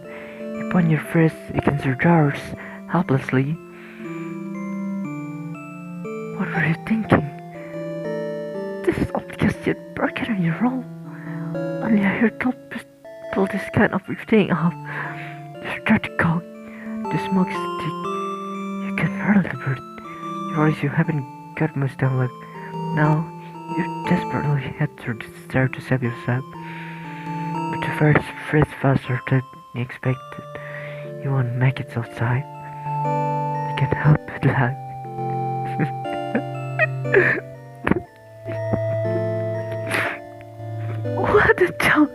You point your fist against the doors, helplessly. What were you thinking? This is all because you'd broken on your role. Only I heard pull this kind of thing off. You start to go. The smoke is thick. You can hardly breathe. You realize you haven't got much time left. Now, you desperately head to the stair to save yourself. But the fire spreads faster than you expected. You won't make it outside. You can't help but laugh. What a joke!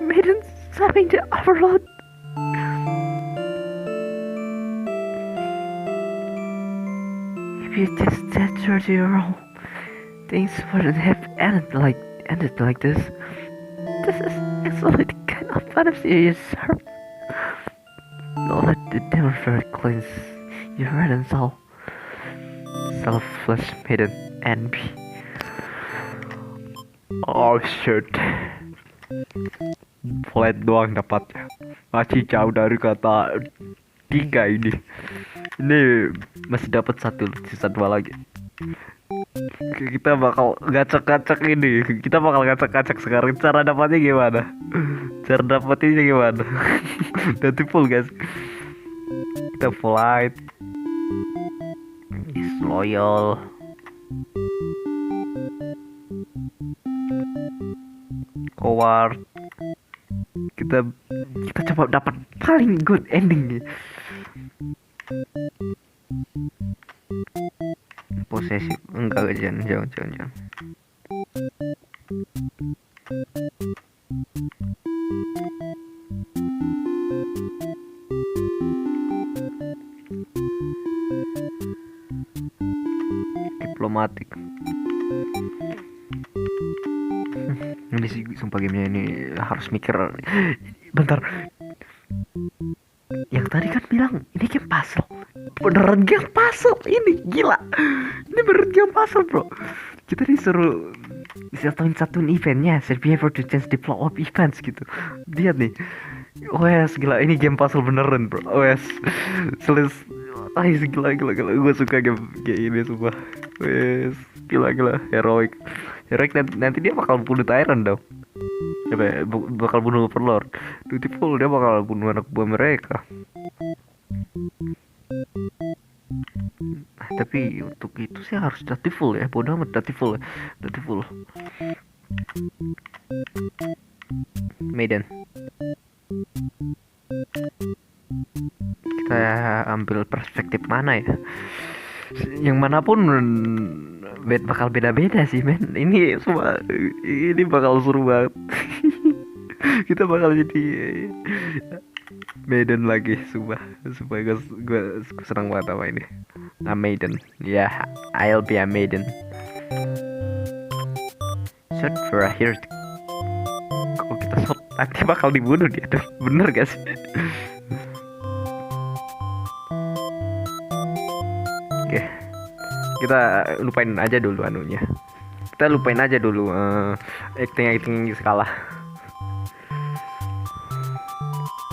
Maiden saving the Overlord. If you just said true to your role, things wouldn't have ended like this. This is actually the kind of fantasy you deserve. Don't let the demon fire cleanse your heart and soul. Selfless Maiden envy. Oh shit. Flat doang dapatnya. Masih jauh dari kata 3 ini. Ini masih dapat sisa 2 lagi. Kita bakal gacak-gacak ini. Kita bakal gacak-gacak sekarang. Cara dapatnya gimana? Cara dapatnya gimana? Nanti full guys. Kita flight. Disloyal. Coward. Kita coba dapat paling good ending. Posesif enggak, jangan. Diplomatik. Ini sih sumpah gamenya ini harus mikir. Bentar. Yang tadi kan bilang ini game puzzle. Beneran game puzzle ini, gila. Ini beneran game puzzle bro. Kita disuruh satuin eventnya, set behavior to change the flow of events gitu. Lihat nih. Wes gila, ini game puzzle beneran bro. Wes gila. Gue suka game ini sumpah. Wes gila heroic nanti dia bakal bunuh Tyrant dong. Bakal bunuh Overlord. Dutiful dia bakal bunuh anak buah mereka. tapi untuk itu sih harus dati full ya. Bodoh amat, dati full. Maiden. Kita ambil perspektif mana ya? Yang manapun bakal beda-beda sih, men. Ini bakal seru banget. Kita bakal jadi Maiden lagi, sumpah gue senang banget sama ini. Maiden, ya, I'll be a Maiden. Shot for a hero. Kalau kita shot nanti bakal dibunuh dia tuh, bener gak sih? Oke, kita lupain aja dulu anunya. Kita lupain aja dulu acting skala.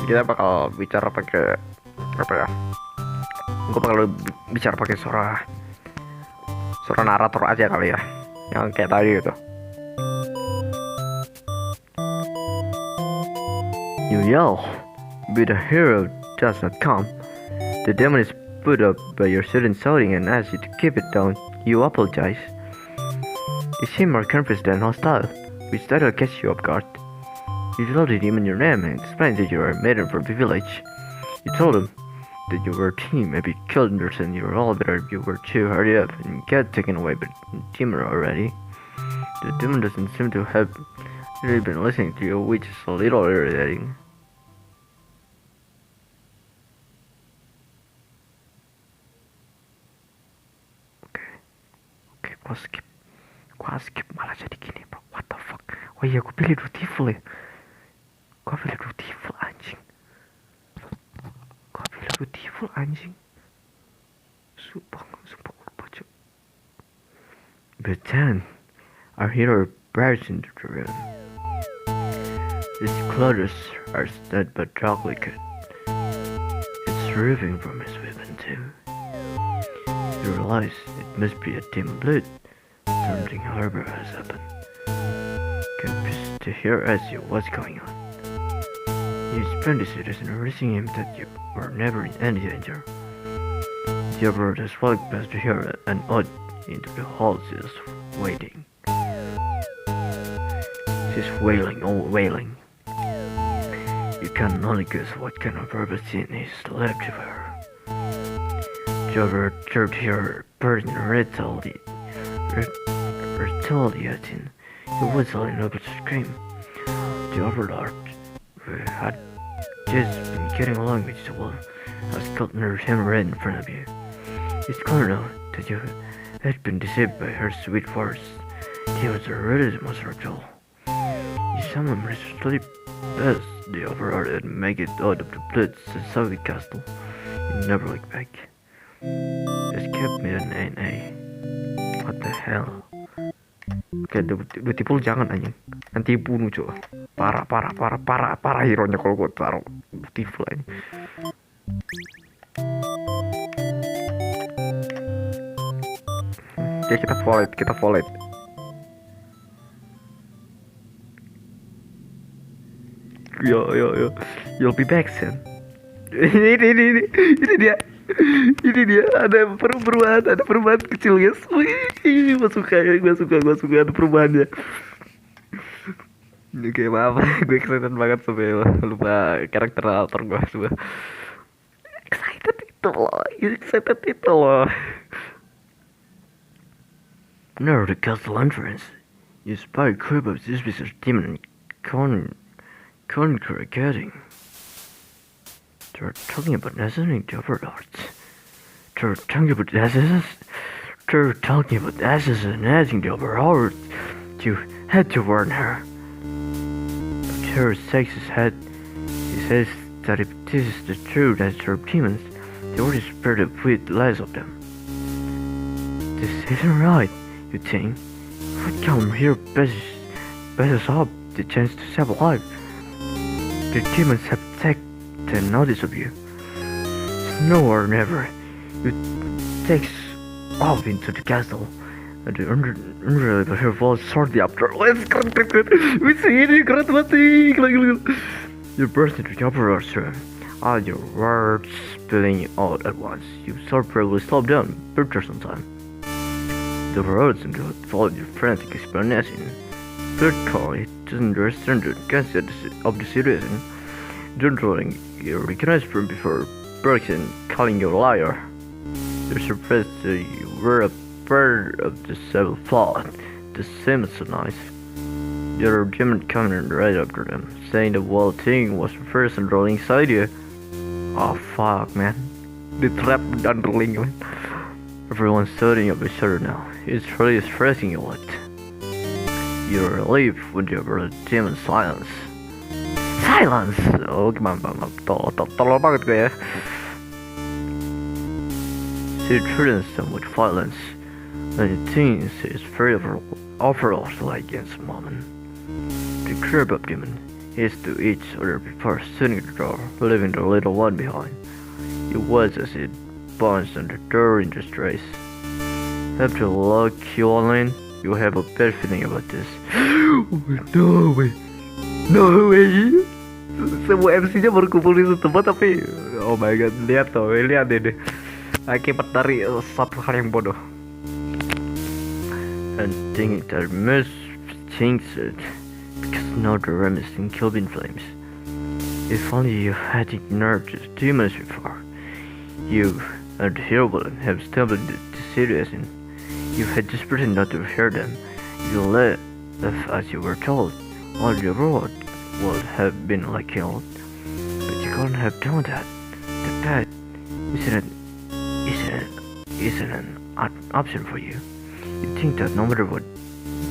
Kita bakal bicara pakai apa ya? Gue bakal bicara pakai suara narator aja kali ya, yang kayak tadi gitu. You yell, but the hero does not come. The demon is put up by your student shouting and asks you to keep it down. You apologize. You seem more confused than hostile, which title catch you off guard. You told the demon your name and explained that you are a maiden from the village. You told him that your team may be killed and you were all better if you were to hurry up and get taken away by the demon already. The demon doesn't seem to have really been listening to you, which is a little irritating. Oke, gua skip malah jadi gini, bro. What the fuck? Oh iya, gua pilih dutiful ya. Gua pilih dutiful anjing. Sumpah lupa, cok. But then our hero bursts into the room. His clothes are studded by dark liquid. It's dripping from his weapon too. You realize it must be a demon blood. Something horrible has happened. Confused to hear as you what's going on. You spend the citizen urging him that you were never in any danger. The Overlord has walked past the hero and out into the hall. She's waiting. She's wailing. You can only guess what kind of purpose sin is left of her. The Overlord turned her burden retaliating. He was all in over to scream. The Overlord had just been getting along with the wolf. Has gotten him right in front of you. It's clear now that you had been deceived by her sweet words. He was already the monster of all. You summoned mercilessly past the Overlord and make it out of the bloods and Soviet castle. You never look back. Escape me an NA. What the hell? Oke, Beautiful jangan anjing. Nanti bunuh coba. Parah hero-nya kalau gue taruh Beautiful anjing. Oke, kita follow it. Yo. You'll be back soon. Ini dia ada perubahan kecil, guys. Wih, gue suka ada perubahannya. Oke, maaf, gue excited banget sampai lupa karakter alter gue semua. Excited itu loh. Near the castle entrance, you spy a group of suspicious demon congregating. They're talking about assassinating the Overlords. They're talking about assassinating the Overlords. You had to warn her. But her shakes his head. He says that if this is the truth that there are demons, they already spread a few lies of them. This isn't right, you think? What come here passes up the chance to save a life? The demons have taken notice of you. It's now or never. You takes off into the castle, and the Underling her falls shortly after. Let's keren. Wih, ini keren banget sih. Gila. You burst into the Overlord's room. all your words spilling out at once. You sort probably slow down, picture some time. The words seem to follow your frantic explanation. Third call, it doesn't understand the concept of the situation. Underling, you recognize from before Bergson calling you a liar. You're surprised that you were a part of the civil plot. The same as so nice. The other demon coming right after them, saying the whole thing was the first Underling's idea. Oh fuck, man. The trap Underling, man. Everyone's studying up each other now. It's really stressing you out. You're relieved when you heard the demon silence. Silence! Oh, gimana, tolol banget gue ya. She threatens them with violence, and it thinks it's very overlord-like against the moment. The crab up demon is to each other before shutting the door, leaving the little one behind. It was as it bounced on the door in distress. After luck you all in, you have a bad feeling about this. No way! No way! Semua MC-nya berkumpul di satu tempat tapi oh my god, lihat deh akibat dari satu hal yang bodoh. And thinking that must change it because now the room is killed in flames. If only you had ignored the demons before. You and the hero villain have stumbled into the situation. You had just pretended not to hear them. You left as you were told. All the Overlord would have been killed. But you couldn't have done that. The path isn't an option for you. You think that no matter what,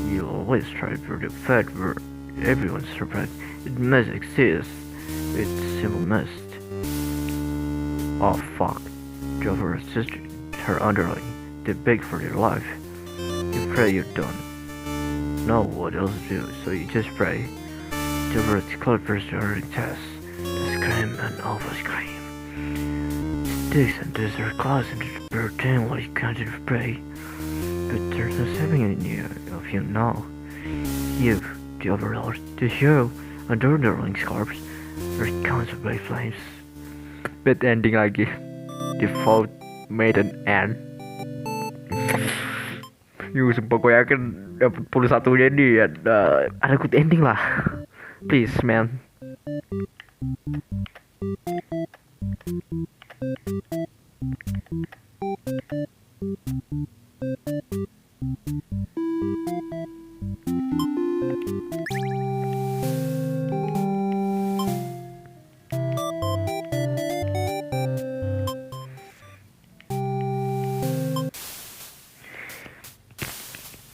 you'll always try for the fact where everyone's surprised. It must exist. It's simple must. Oh fuck. The Overlord's sister, her Underling, they beg for their life. You pray you don't know what else to do, so you just pray. The Overlord's called first to her test. The scream and always scream. Sticks and their claws into the bird thing while you continue to pray. But there's no saving any of you now. You, the Overlord, the hero, and the Underling's corpse are consummed by flames. Bad ending lagi. Default Maiden end. Sumpah gue yakin dapat 1-nya ini ada good ending lah. Please man.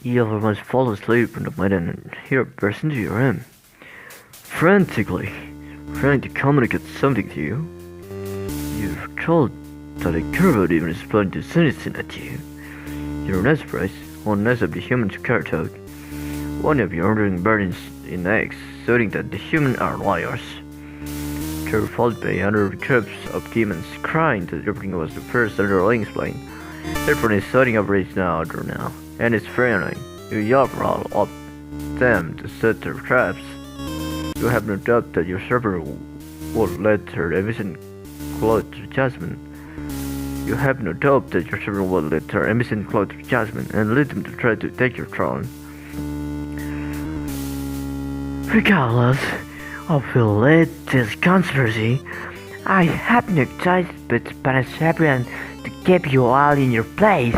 You almost fall asleep in the Maiden and hear burst into your room, frantically trying to communicate something to you. You're told that a curved demon is planning to send it at you. You're not surprised, unless of the human's cartog. One of your Underling burdens in eggs, showing that the humans are liars. They're followed by other troops of demons, crying that everything was the first Underling's plane. Everyone is starting up right now, and it's very annoying. You yell for all of them to set their traps. You have no doubt that your server will let her ambition close to judgment. You have no doubt that your server will let her ambition close to judgment and lead them to try to take your throne. Regardless of the latest conspiracy, I have no choice but Parasabrian to keep you all in your place.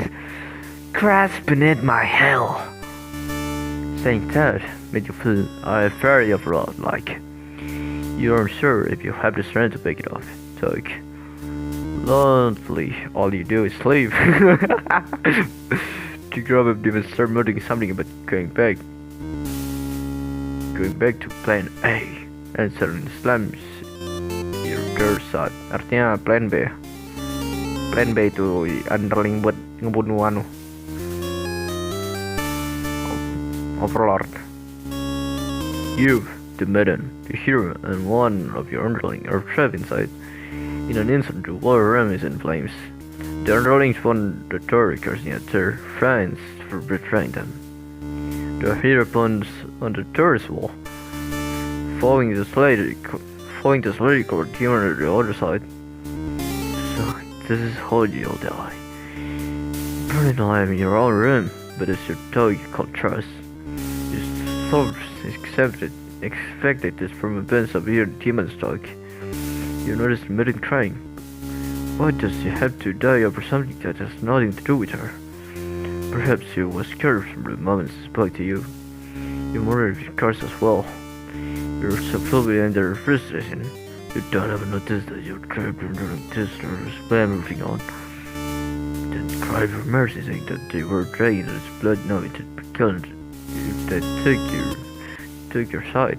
Crash beneath my hell. Saying that made you feel very overlord-like. You aren't sure if you have the strength to pick it off. So, lonely, all you do is sleep. To grow up, demons start muttering something about going back to plan A, and suddenly slams your door shut. Artinya plan B. Plan B itu Underling buat ngebunuh Overlord. You, the Maiden, the hero, and one of your Underling are trapped inside. In an instant, the whole room is in flames. The Underlings found the door cursing at their friends for betraying them. The hero pounds on the door's wall, following point this lyrical demon to the other side. So, this is how you'll die. Burning alive in your own room, but it's your dog you call trust. Your thoughts expected this from events of your demon's dog. You notice Maiden crying. Why does she have to die over something that has nothing to do with her? Perhaps she was scared from the moment she spoke to you. You murdered your cars as well. You're so filled under frustration. You don't even notice that you're trapped under this spam moving on. Then cry for mercy, saying that they were dragging his blood knowing that killed you, that took your side.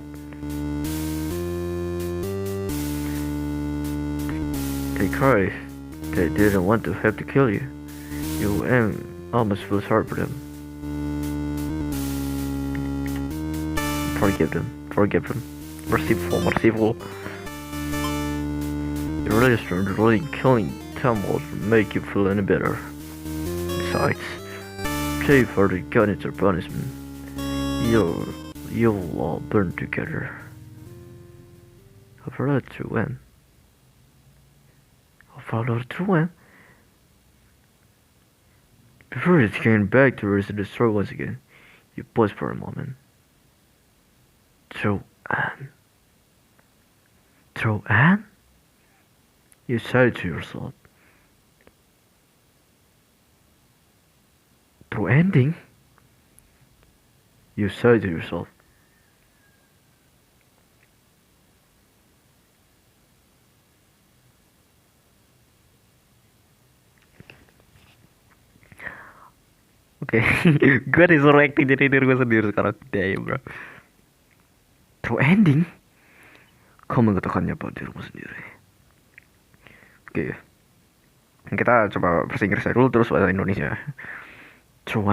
They cried. They didn't want to have to kill you. You almost feel sorry for them. Forgive them. Merciful. The restaurant really killing them won't make you feel any better. Besides, pay for the gun their punishment. You'll all burn together. Overlord to when? Overlord to when? Before it came back to reset the story once again, you paused for a moment. Through Anne? You said to yourself. Through ending? You said to yourself. Oke, gue disuruh acting jadi diri gue sendiri sekarang. Damn bro. Through ending? Kau mengatakannya pada dirimu sendiri. Oke, kita coba bahasa Inggris dulu terus bahasa Indonesia. Through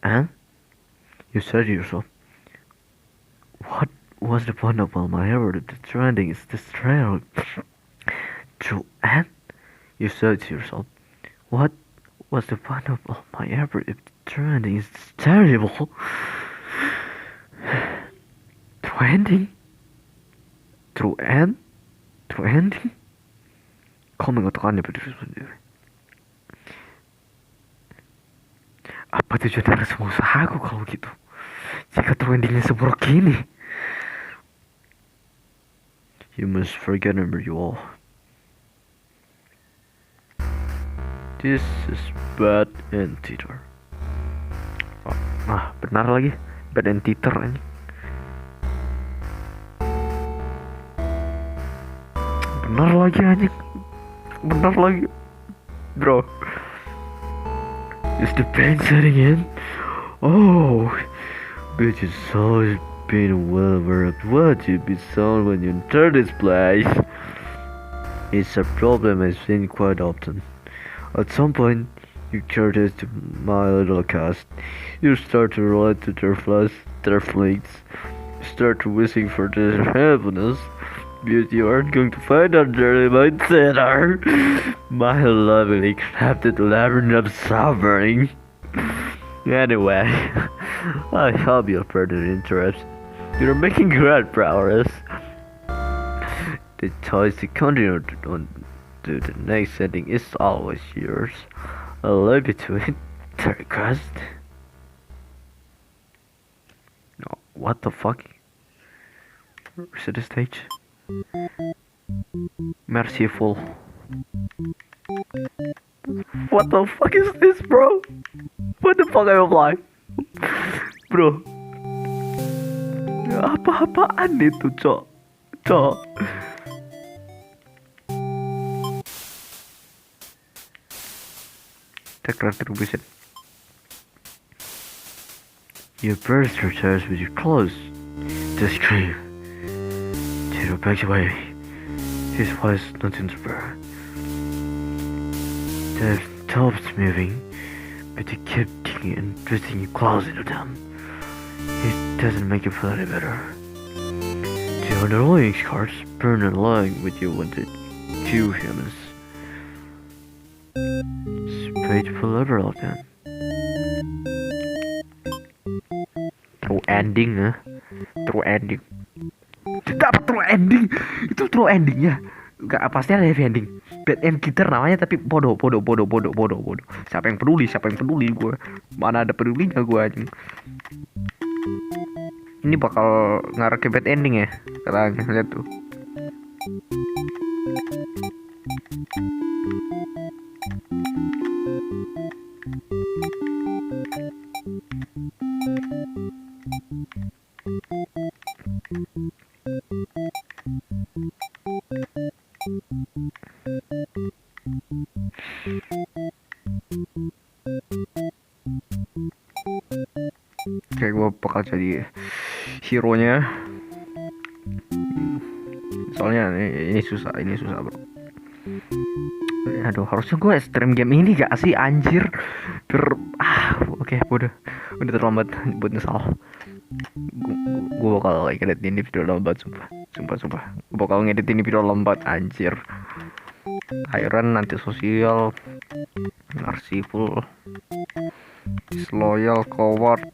Anne? You said to yourself, what was the point of all my effort if the trending is this trail? Through Anne? You said to yourself, what was the point of all my effort if the trending is this terrible? Through ending? Kau mengatakannya pada diri sendiri. Apa tujuan dari semua usahaku kalau gitu? Jika endingnya seburuk ini. You must forget number you all. This is bad and theater. Benar lagi. Bad and theater aja. Benar lagi. Bro. Is the pain setting in? Oh, bitch, it's always been well aware of what you'd be sound when you enter this place. It's a problem I've seen quite often. At some point, you curious to my little cast. You start to relate to their flaws, their fleets. You start to wishing for their happiness. But you aren't going to find out there my center. My lovely crafted labyrinth of suffering. Anyway, I hope you're further interest. You're making great progress. The choice to continue on to the next setting is always yours. I'll leave you to it. The request. No, what the fuck? Reset the stage. Merciful. What the fuck is this, bro? What the fuck am I applying? Bro. Apa-apaan itu, cok? Take retribution. You burst your chest with your claws to scream. Tito backs away. His voice nothing to bear. The tops moving, but you keep digging and twisting your claws into them. It doesn't make you feel any better. The underlying scars burn along with you when the two humans. Spade forever of them. Through ending, huh? Through ending. Stop! ending. Itu true endingnya. Gak, pasti ada happy ending. Bad end gitar namanya, tapi bodoh. Siapa yang peduli gue. Mana ada pedulinya gue anjing. Ini bakal ngarah ke bad ending ya. Sekarang lihat tuh. Kayak gue bakal jadi hero nya. Soalnya ini susah bro. Aduh, harusnya gue stream game ini gak sih anjir. Oke, udah terlambat buat nyesal. Gue bakal ngedit ini video lambat, sumpah. Gue bakal ngedit ini video lambat anjir. Iron, antisosial, merciful, disloyal, coward,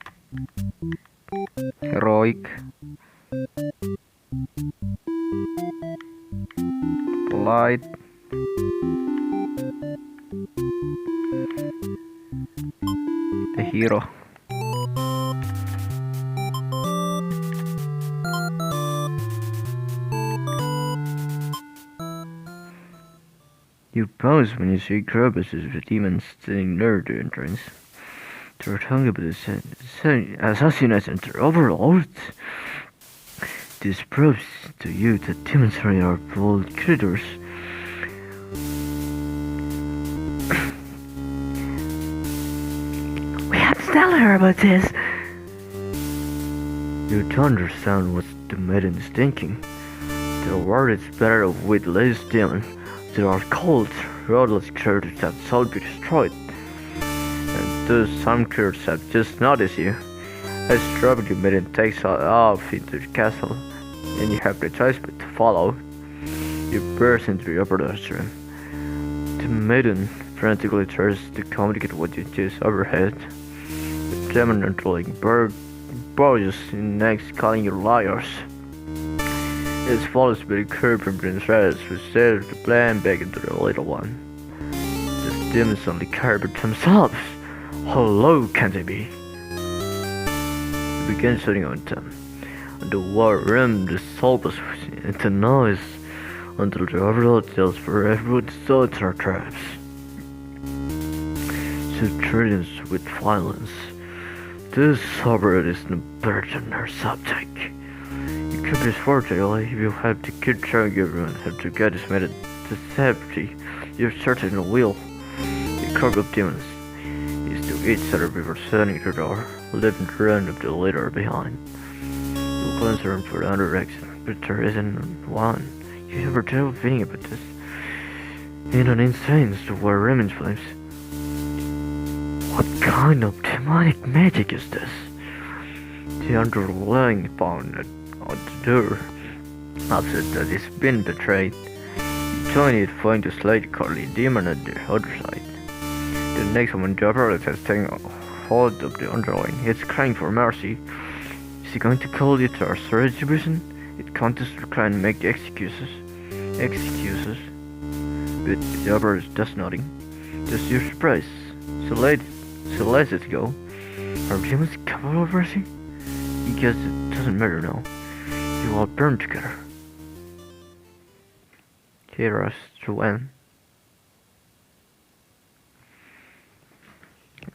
heroic, polite, the hero. You pause when you see crevices with demons standing near the entrance. They're talking about the assassination of Overlord. This proves to you that demons are bold critters. We have to tell her about this. You don't understand what the Maiden is thinking. The world is better with less demons. There are cold, ruthless creatures that shall be destroyed. And those some creatures have just noticed you. As the Maiden takes off into the castle, and you have the choice but to follow. You burst into the Overlord's room. The Maiden frantically tries to communicate what you just overheard. The demon Underling barges in next, calling you liars. It is followed by the Curving Princess who says the plan back into the little one. The demons only care about themselves. How low can they be? You begin shutting on them. And the war room dissolves into noise until the Overlord tells for everyone to start our traps. She threatens with violence. This Overlord is no better than her subject. You could be fortunate if you have to keep trying everyone have to get this method to safety. You're certain will. The crowd of demons is to each other before setting the door, leaving the run of the leader behind. You cleanse her for the other exit, but there isn't one. You never tell a thing about this. In an insane the war remains flames. What kind of demonic magic is this? The Underling found it on the door, upset that it's been betrayed. You join it, find the slight curly demon at the other side. The next moment, the Overlord has taken hold of the Underling. It's crying for mercy. Is he going to call it to our retribution? It contests to try and make excuses. But the Overlord does nothing. Just your surprise. So lets it go. Are demons capable of mercy? Because it doesn't matter now. You all burn together. Heroes to end.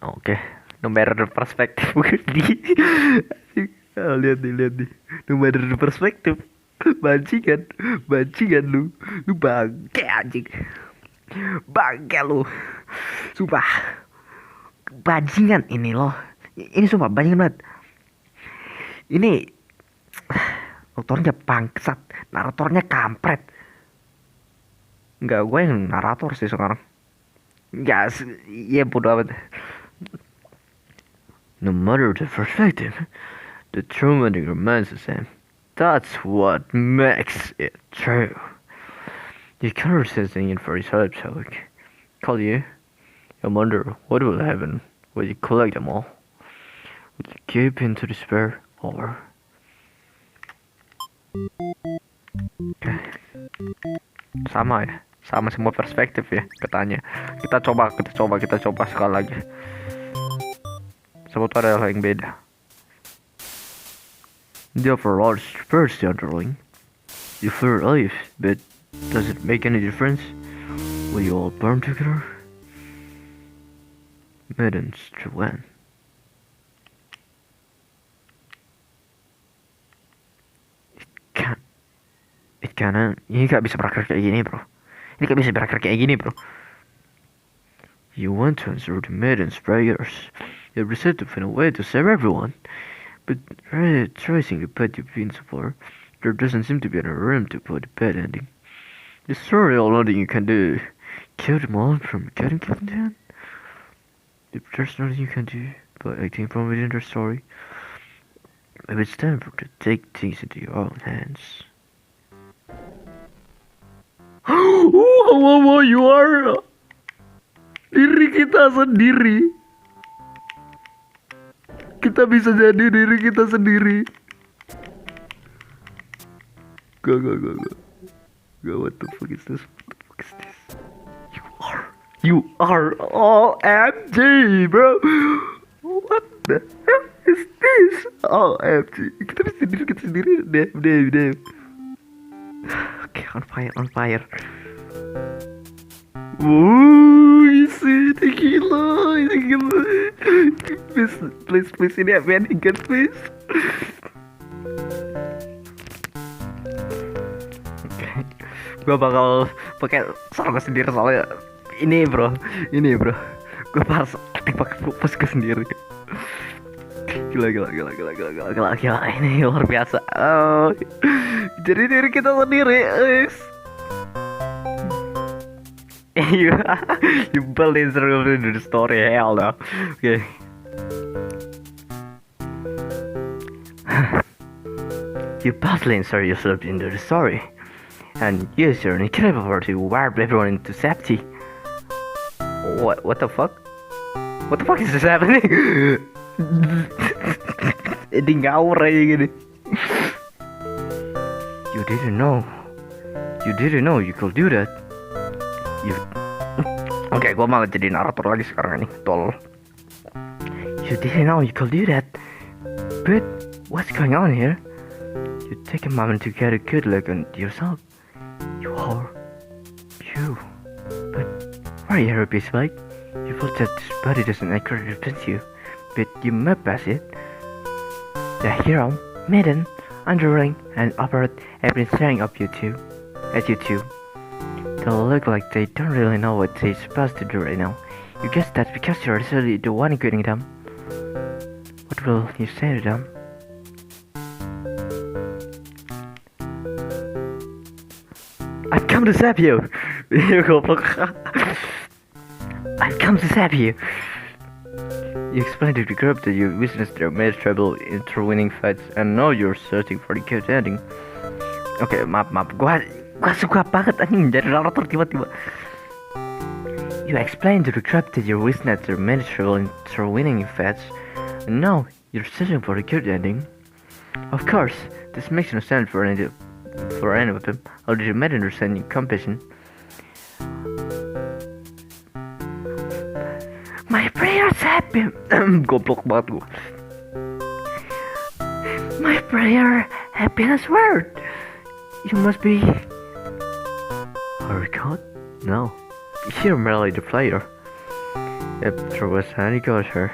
Oke, nomor perspektif lihat nih. Nomor perspektif. Bancingan lu bangke anjing. Bangke lu. Sumpah. Bajingan ini loh. Ini sumpah bajingan banget. Ini autornya bangsat, naratornya kampret. Enggak, gue yang narator sih sekarang. Enggak, ya bodo amat. No matter the perspective, the true meaning remains the same. That's what makes it true. You can't resist it for yourself, so call you. I wonder what will happen when you collect them all. Will you give in to despair or Sama ya, sama semua perspektif ya katanya. Kita coba sekali lagi. Sebut ada hal yang beda. The Overlord first, the Underling. You feel alive, but does it make any difference? Will you all burn together? Maiden's to win. It can't. Ini gak bisa berakhir kayak gini, bro. You want to answer the Maiden's prayers. You reset to find a way to save everyone. But tracing the path you've been so far, there doesn't seem to be any room to put a bad ending. Is sorry all nothing you can do. Kill them all from getting killed in the end? If there's nothing you can do by acting from within their story, maybe it's time for to take things into your own hands. Wow, you are diri kita sendiri. Kita bisa jadi diri kita sendiri. Gak. What the fuck is this? You are OMG, bro. What the hell is this? OMG. Kita bisa diri kita sendiri. Damn. Okay, on fire. Isi gila. Please ini happy ending kan, please. Okay. Gue bakal pakai suara gue sendiri soalnya ini bro. Gue harus aktif pakai fokus gue sendiri. Gila. Ini luar biasa. Jadi diri kita sendiri, guys. You believe into the story, hell no. Okay. You boldly insert yourself into the story and use your incredible power to warp everyone into safety. What the fuck? What the fuck is this happening? Ini ngawur aja gini. You didn't know you could do that. Oke, gue malah jadi narator lagi sekarang ini, tol. You didn't know you could do that. But what's going on here? You take a moment to get a good look at yourself. You. But why are you happy, Spike? You feel that this body doesn't accurately represent you, but you map pass it. The hero, Maiden, Underling, and Overlord have been staring at you two. They look like they don't really know what they're supposed to do right now. You guess that because you're really the one including them. What will you say to them? I've come to save you. I've come to save you. You explain to the group that you witnessed their made trouble intervening fights and now you're searching for the good ending. Oke, maaf. Gua suka banget anjing jadi narator tiba-tiba. You explain to the group that you witnessed their made trouble intervening fights and now you're searching for the good ending. Of course, this makes no sense for any of them. How did you make understanding compassion? My prayers have been Goblok banget gua. My prayer have been answered. You must be Are you God? No, you're merely the player. If there was any god here,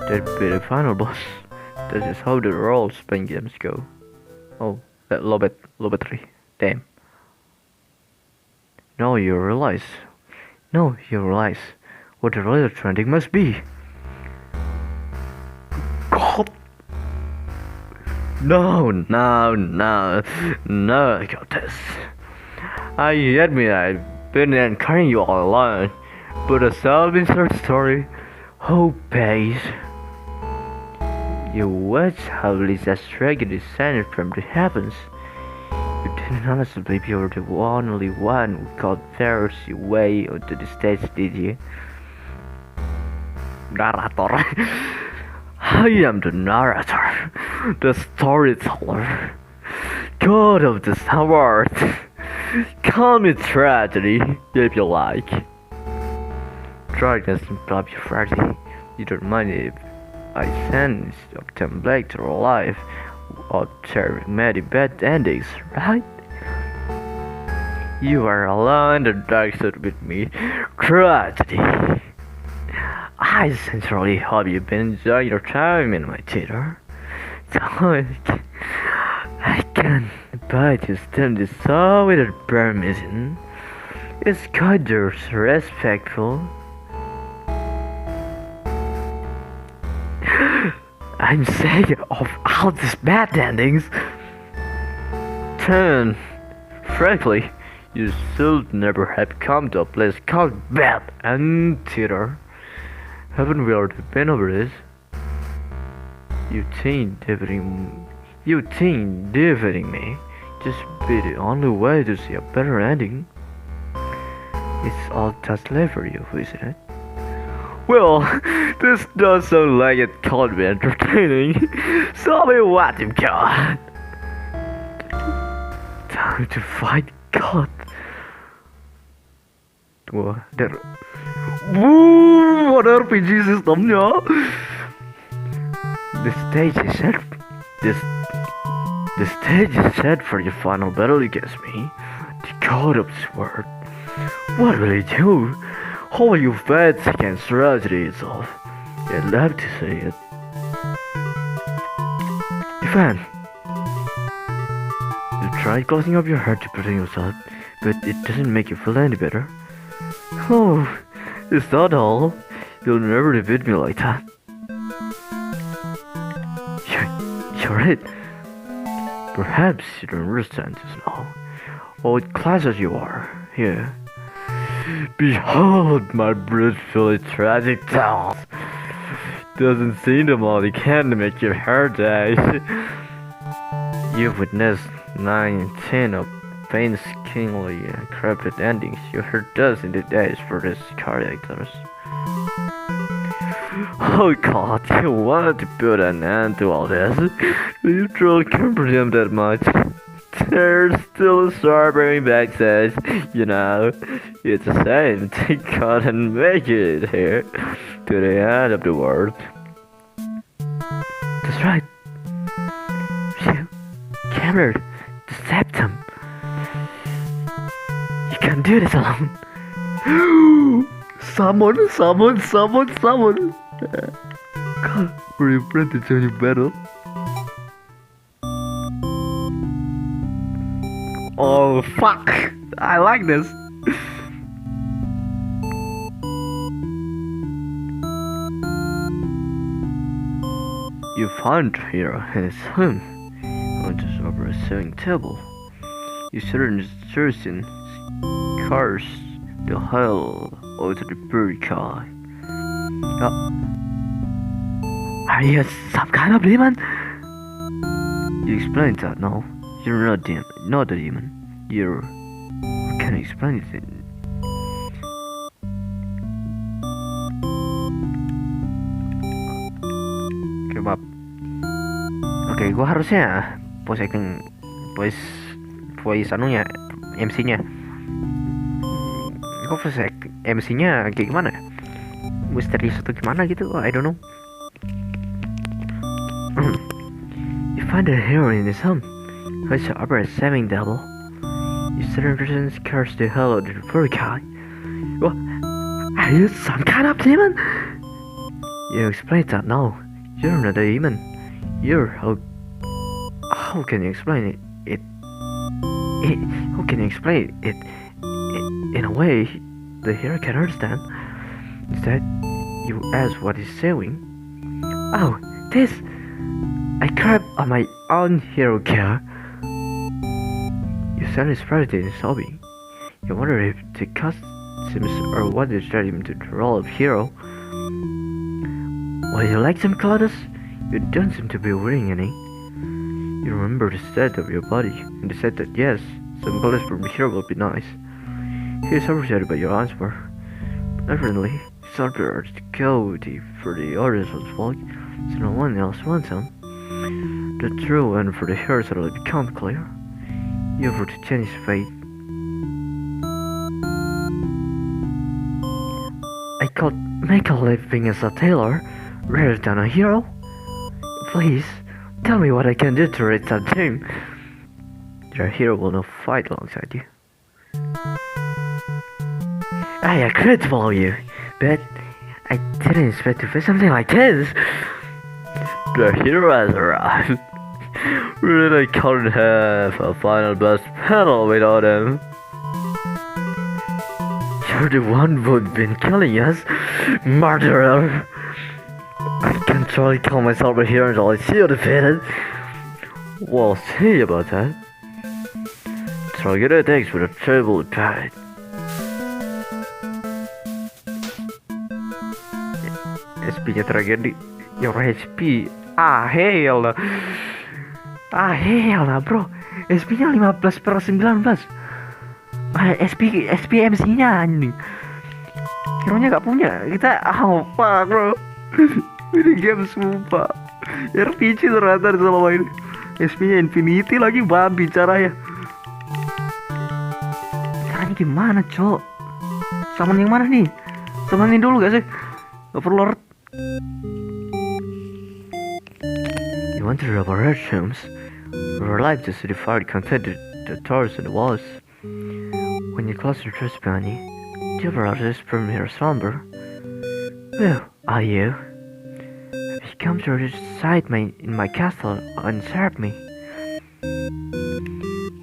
that'd be the final boss. That is how the role-playing games go. Oh, that Lobet 3. Damn. Now you realize what the real trending must be. God. No, I got this. I admit I've been carrying you all along, but a self-insert story, hope pays. You watch how Lisa's dragon descended from the heavens. You didn't honestly believe you were the only one who called Pharaoh's way onto the stage, did you? Narrator. I am the narrator, the storyteller, god of the world. Call me tragedy, if you like. Darkness and popularity. You don't mind if I sense Octane Black to life or serving many bad endings, right? You are alone in the dark side with me. Tragedy. I sincerely hope you've been enjoying your time in my theater. I can't abide to stand this so without permission. It's quite disrespectful. I'm sick of all these bad endings. Then, frankly, you should never have come to a place called Bed and Theater. Haven't we already been over this? You think defeating me just be the only way to see a better ending? It's all that's left for you, isn't it? Well, this does sound like it can't be entertaining. Tell me what you've got. Time to fight God. Wah, what RPG systemnya? The stage is set for your final battle against me, the God of Sword. What will you do? How will you fight against tragedy itself? I'd love to see it. Defend. You tried closing up your heart to protect yourself, but it doesn't make you feel any better. Oh, is that all? You'll never defeat me like that. You're right. Perhaps you don't understand this now. What class as you are, here. Behold my brutally tragic tales. Doesn't seem the money can make your heart die. You've witnessed 9 and 10 of painstakingly crafted endings. You heard dozens in the days for these characters. Oh God, you wanted to put an end to all this. You truly comprehend that much. There's still a strawberry backstage, you know. It's a shame they couldn't make it here to the end of the world. That's right. You cambered the septum. You can't do this alone. Someone. God, were you ready to join your battle? Oh fuck! I like this. You found Hero in his home, on just over a sewing table. You certain cars the hell out of the bird car. Are you some kind of demon? You explained that, no? You're not a demon. You're... How can I explain it? Okay, Bob. Oke, gua harusnya voice anunya, MC-nya. Gua voice MC-nya kayak gimana? Misterius atau gimana gitu? I don't know. You find a hero in his home. Who's upper saving devil? You certain curse the hell out of the furry guy. What? Are you some kind of demon? You explain that now. You're not a demon. You're how can you explain it? How can you explain it in a way the hero can understand? Instead, you ask what he's saying. Oh, this! I cried on my own hero gear. You suddenly sprouted in his hobby. You wonder if the costumes or what distracted him to the role of hero. Well, you like some clothes? You don't seem to be wearing any. You remember the state of your body and decided that yes, some clothes from hero would be nice. He is appreciated by your answer. Apparently, it's harder to go for the orders of the folk, so no one else wants them. The true and for the hero suddenly become clear. You were to change his fate. I could make a living as a tailor rather than a hero? Please, tell me what I can do to reach that dream. Your hero will not fight alongside you. I agreed to follow you, but I didn't expect to face something like this. The hero has arrived. Really can't have a final boss battle without him. You're the one who's been killing us, murderer. I can't truly call myself a hero until I see you defeated. We'll see about that. Target attacks with a terrible pride. SP-nya tragedi. Your HP. Hell lah bro. SP-nya 15/19. SP MC-nya anjing. Hero-nya gak punya. Kita fuck bro. Ini game sumpah. RPG ternyata selama ini. SP-nya infinity lagi babi caranya. Caranya gimana cok? Summon yang mana nih? Summonin dulu gak sih? Overlord. You want to rob our tombs? We're alive to see the fire contented the doors and the walls. When you close your trust behind you, the Overlord is from your slumber. Who are you? Have you come to reside in my castle and serve me?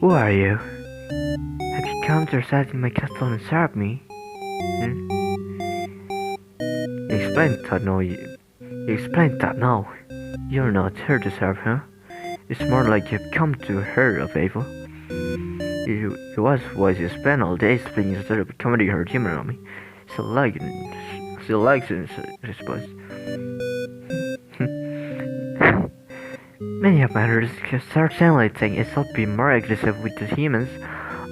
Who are you? Have you come to reside in my castle and serve me? You explained that now. You're not here to serve her. It's more like you've come to her a favor. You was wise you spent all day sleeping instead of accommodating her demon army. She likes it, I suppose. Many of my readers start saying I should be more aggressive with the humans,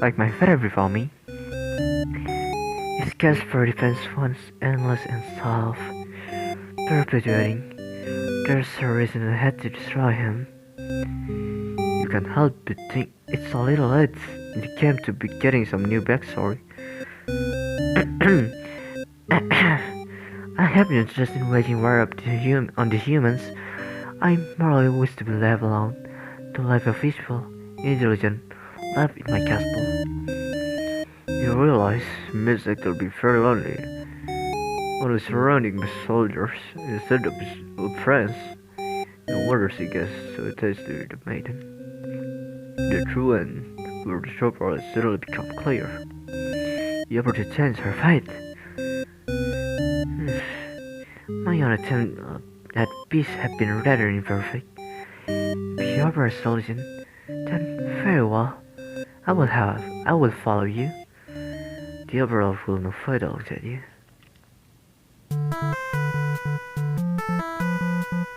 like my father before me. His quest for defense was endless and self-perpetuating. There's a reason I had to destroy him. You can't help but think it's a little late in the game to be getting some new backstory. I have no interest in waging war on the humans. I merely wish to be left alone, to live a peaceful, intelligent life in my castle. You realize Mystic will be very lonely when he's surrounded by soldiers instead of friends. No wonder she gets so attached to the Maiden. The true end where the trouble has suddenly become clear. You ever to change her fate? My own attempt at peace have been rather imperfect. If you offer a solution, then very well. I will follow you. The Overlord will not fight alongside you.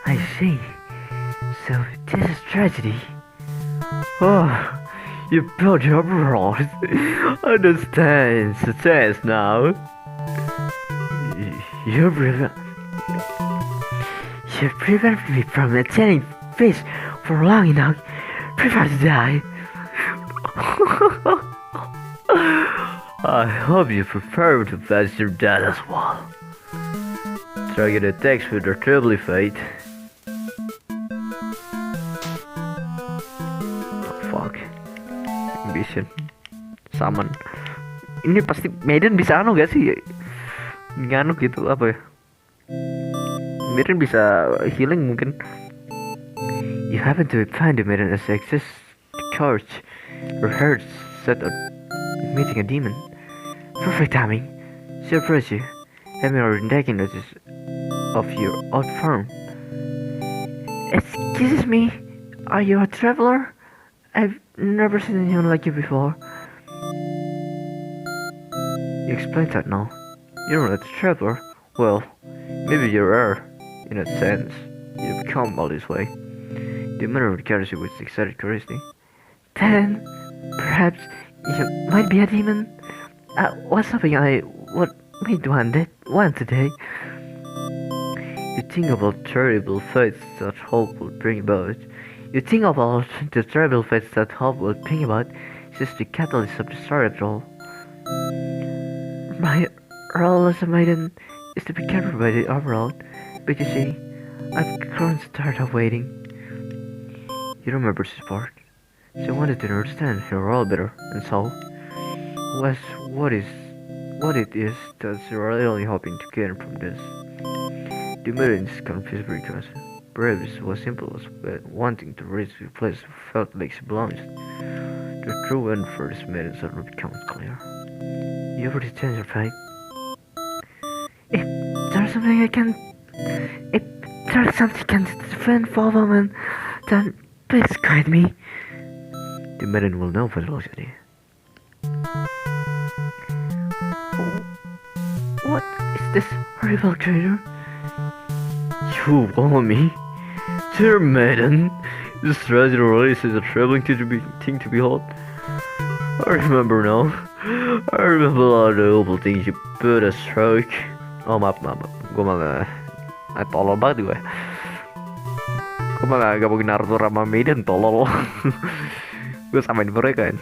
I see. So this is tragedy. Oh, you brought the Overlord. Understand success now. You prevented me from attending peace for long enough. Prepare to die. I hope you prepare to face your death as well. Target attacks with their terribly fate. Oh, fuck. Ambition. Summon. Ini pasti Maiden bisa anu gak sih? Nganu gitu apa ya? Maiden bisa healing mungkin. You happen to find the Maiden as access to courage. Her heart set on meeting a demon. Perfect timing. Surprise you. Having already taken notice of your odd form. Excuse me, are you a traveler? I've never seen anyone like you before. You explain that now. You're not a traveler. Well, maybe you are, in a sense. You've come all this way. The manner regards you with excited curiosity. Then, perhaps you might be a demon. What's something I would meet one today? You think about terrible fates that hope will bring about. You think about the terrible fates that hope will bring about. This is the catalyst of the story at all. My role as a maiden is to be captured by the Overlord, but you see, I've grown tired of waiting. You remember this part? So I wanted to understand her role better, and so was what it is that you're really hoping to gain from this. The maiden is confused because perhaps was simple as wanting to reach a place who felt like she belonged. The true end for this maiden suddenly becomes clear. You already changed your fate. If there's something I can, if there's something I can defend for a woman, then please guide me. The maiden will know velocity. What is this horrible creature? You want me? Dear maiden, this tragedy release is a troubling thing to behold. I remember now. I remember all the awful things you put us through. Oh maaf, gue malah tolol banget gue. Gue malah gak mungkin Naruto sama Maiden tolol. Gue samain mereka kan.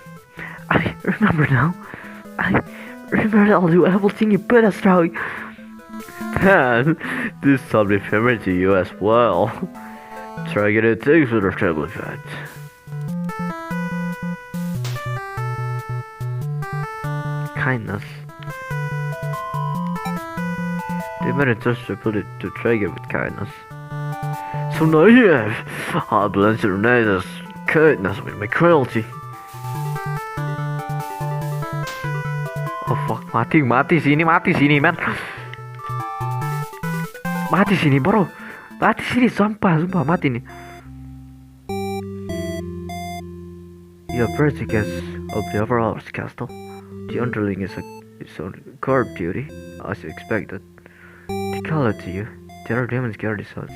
I remember now. I remember all the awful things you put us through. And this will be familiar to you as well. Try to get it takes with a terrible effect. Kindness. They made it just to put it to trigger with kindness. So now you have, I'll blend your as kindness with my cruelty. Oh fuck, mati sini man. Mati sini bro. Mati sini sumpah mati nih. You approach the gates of the Overlord's castle. The Underling is on guard duty, as you expected. They call out to you. The other demons guard is like,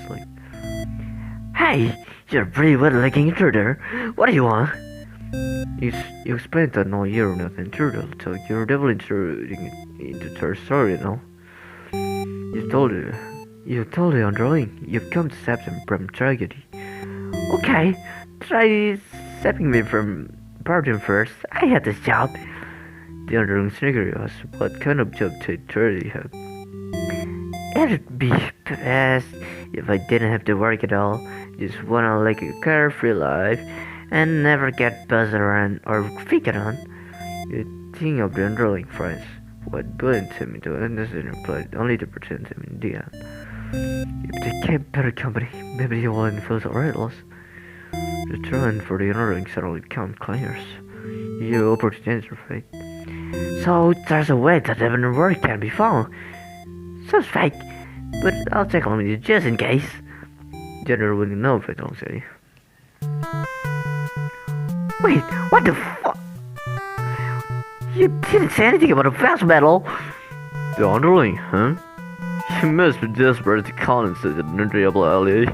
Hey, you're a pretty well-looking intruder. What do you want? You explained that no, you're not an intruder, so you're a devil intruding into their story now. You told the Underling you've come to save them from tragedy. Okay, try saving me from burden first. I had this job. The Underling sniggered us. What kind of job did you have? It'd be best if I didn't have to work at all. Just wanna live a carefree life and never get buzzed around or figured on. You think of the Underling friends. What bullied him into innocent replied only to pretend him in the end. If they kept better company, maybe he wouldn't feel so restless. The trend for the Underling suddenly became clear. You offered to change your fate. So there's a way that even work can be found. Sounds fake, but I'll check on you just in case. General wouldn't know if I don't say. Wait, what the fuck? You didn't say anything about a fast battle. The Underling, huh? You must be desperate to convince such an agreeable ally.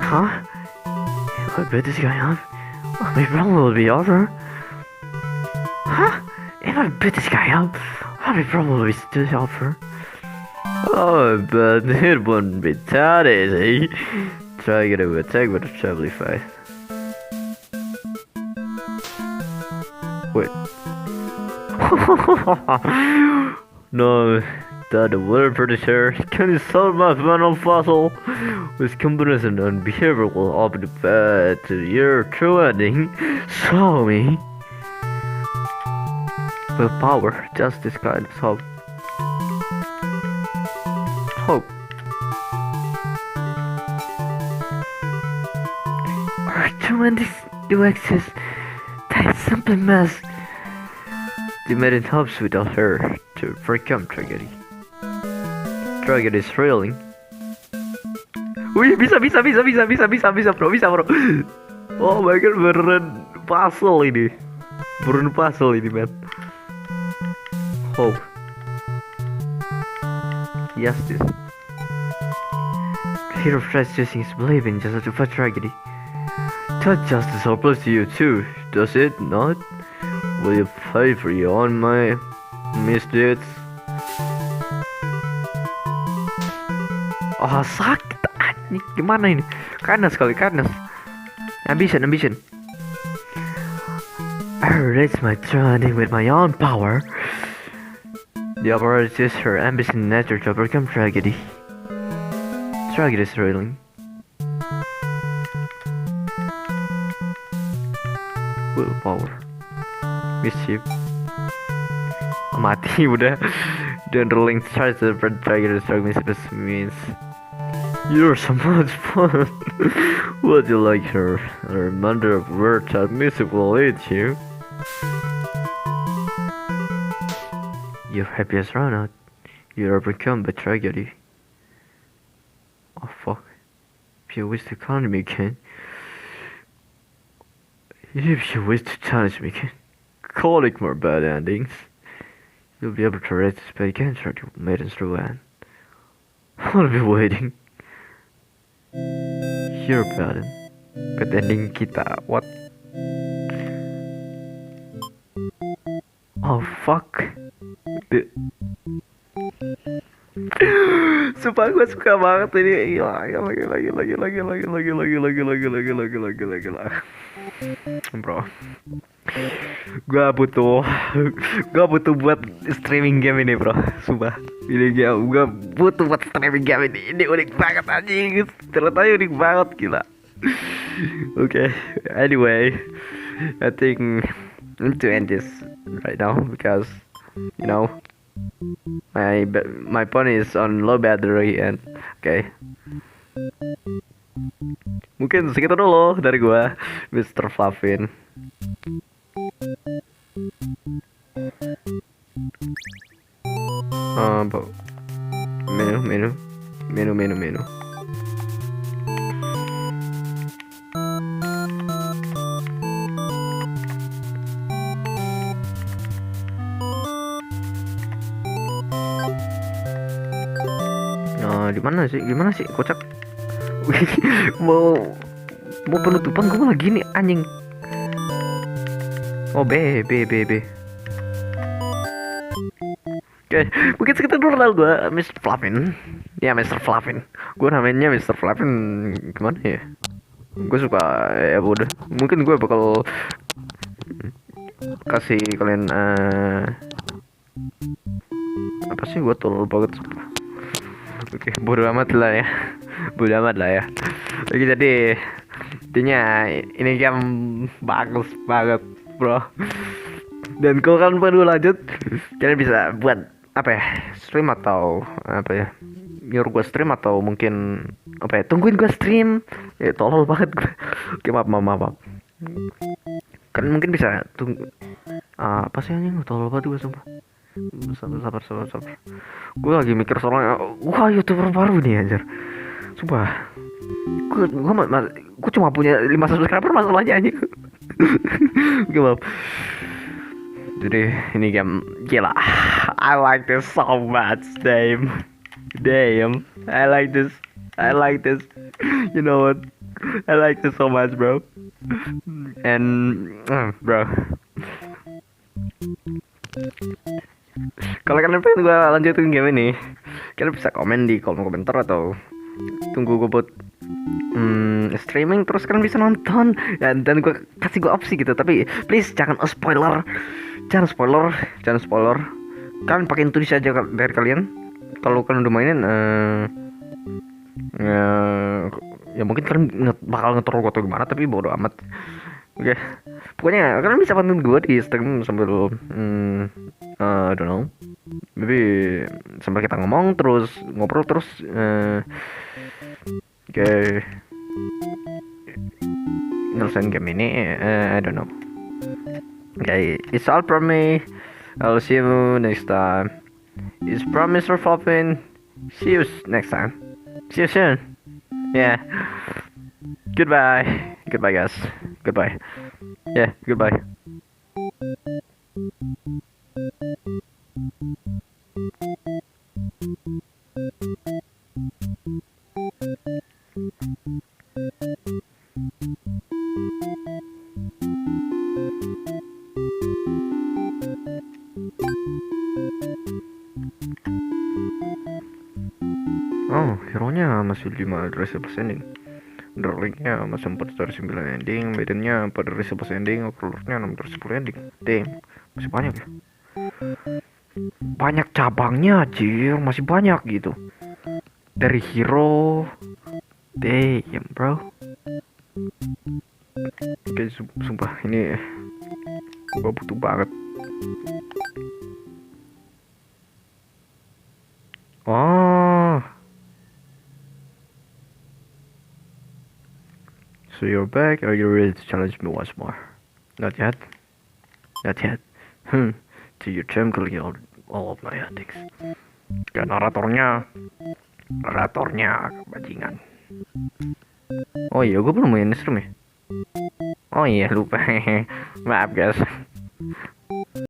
Huh? If I bet this guy up, well, my problem will be over. Huh? If I beat this guy up, my problem will be still over. Oh, but it wouldn't be that easy. Try to get a attack with a trebly fight. Wait. No, that the word producer can solve my final puzzle. With combination and behavior will open the path to your true ending. Show me. Willpower, just this kind of hope. Hope. Our tremendous do exist. That is simply mess. The maiden helps without her to overcome tragedy. Tragedy is thrilling. Wih, bisa bro. Oh my god, beneran puzzle ini. Beneran puzzle ini, man. Hope. Justice. The hero tries using his belief in justice to fight tragedy. That justice applies to you too, does it not? Will you pay for your own my misdeeds? Oh, sakit. Ini gimana ini? Kindness kali, kindness. Ambition. I reach my true ending with my own power. The opera is her ambition nature to overcome tragedy. Tragedy is thrilling. Willpower. Mischief. Mati udah. The underling tries to spread tragedy struggling means you're so much fun. Would you like her? A reminder of words that music will lead you. Your happiest run out. You're overcome by tragedy. Oh fuck. If you wish to counter me again. If you wish to challenge me again. Calling more bad endings. You'll be able to raise this spell again through the Maiden's land. I'll be waiting. You're bad. Bad ending kita. What? Oh fuck. Sumpah gue suka banget ini. Gila. Bro, gue butuh buat streaming game ini bro. Sumpah ini game gue butuh buat streaming game ini unik banget anjing. Ternyata unik banget gila. Okay, anyway, I think I need to end this right now because you know my phone is on low battery and okay. Mungkin segitu dulu dari gua, Mr. Fluffin. Menu. Nah, gimana sih kocak. mau penutupan gue malah gini anjing. Oh B. Oke, mungkin sekitar dulu gue Mr. Fluffin. Ya Mr. Fluffin. Gue namanya Mr. Fluffin gimana ya? Gue suka ya udah. Mungkin gue bakal kasih kalian apa sih, gue tolol banget. Oke, bodo amat lah ya. Oke, jadi intinya ini game bagus banget bro. Dan kalau kalian perlu lanjut, kalian bisa buat apa ya, stream atau apa ya, nyuruh gue stream atau mungkin apa ya, tungguin gue stream. Ya tolol banget gue. Oke, maaf. Kan mungkin bisa tunggu apa sih anjing, tolol banget gue sumpah. Sabar. Gue lagi mikir soalnya, wah YouTuber baru nih anjir. Sumpah. Gue cuma punya 5 subscriber masalahnya anjing. Oke, maaf. Jadi ini game gila. I like this so much. Damn. I like this. You know what? I like this so much, bro. And bro, kalau kalian pengen gue lanjutin game ini, kalian bisa komen di kolom komentar atau tunggu gue buat streaming terus kalian bisa nonton dan gue kasih gue opsi gitu. Tapi please jangan spoiler. Kalian pakai intuisi aja dari kalian. Kalau kalian udah mainin ya mungkin kalian bakal nge-troll gue atau gimana, tapi bodo amat. Oke. Pokoknya kalian bisa pantengin gue di stream sambil I don't know, maybe sambil kita ngobrol terus oke, nyelesain game ini. I don't know. Okay, it's all from me. I'll see you next time. It's from Mr. Fluffin. See you next time. See you soon. Yeah. Goodbye, guys. Goodbye. Yeah, goodbye. Oh, hero-nya masih 5 dari 11 ending. Underling-nya masih 4 dari 9 ending. Maiden-nya 4 dari 11 ending. Overlord-nya 6 dari 10 ending. Damn, masih banyak ya. banyak cabangnya anjir, masih banyak gitu. Dari hero. Damn bro. Oke, sumpah ini gua butuh banget. Oh, so you're back? Are you ready to challenge me once more? Not yet. Not yet. Do you jump all of my antics? Dan naratornya bajingan. Oh iya, gue belum main stream ya. Oh iya lupa. Maaf guys.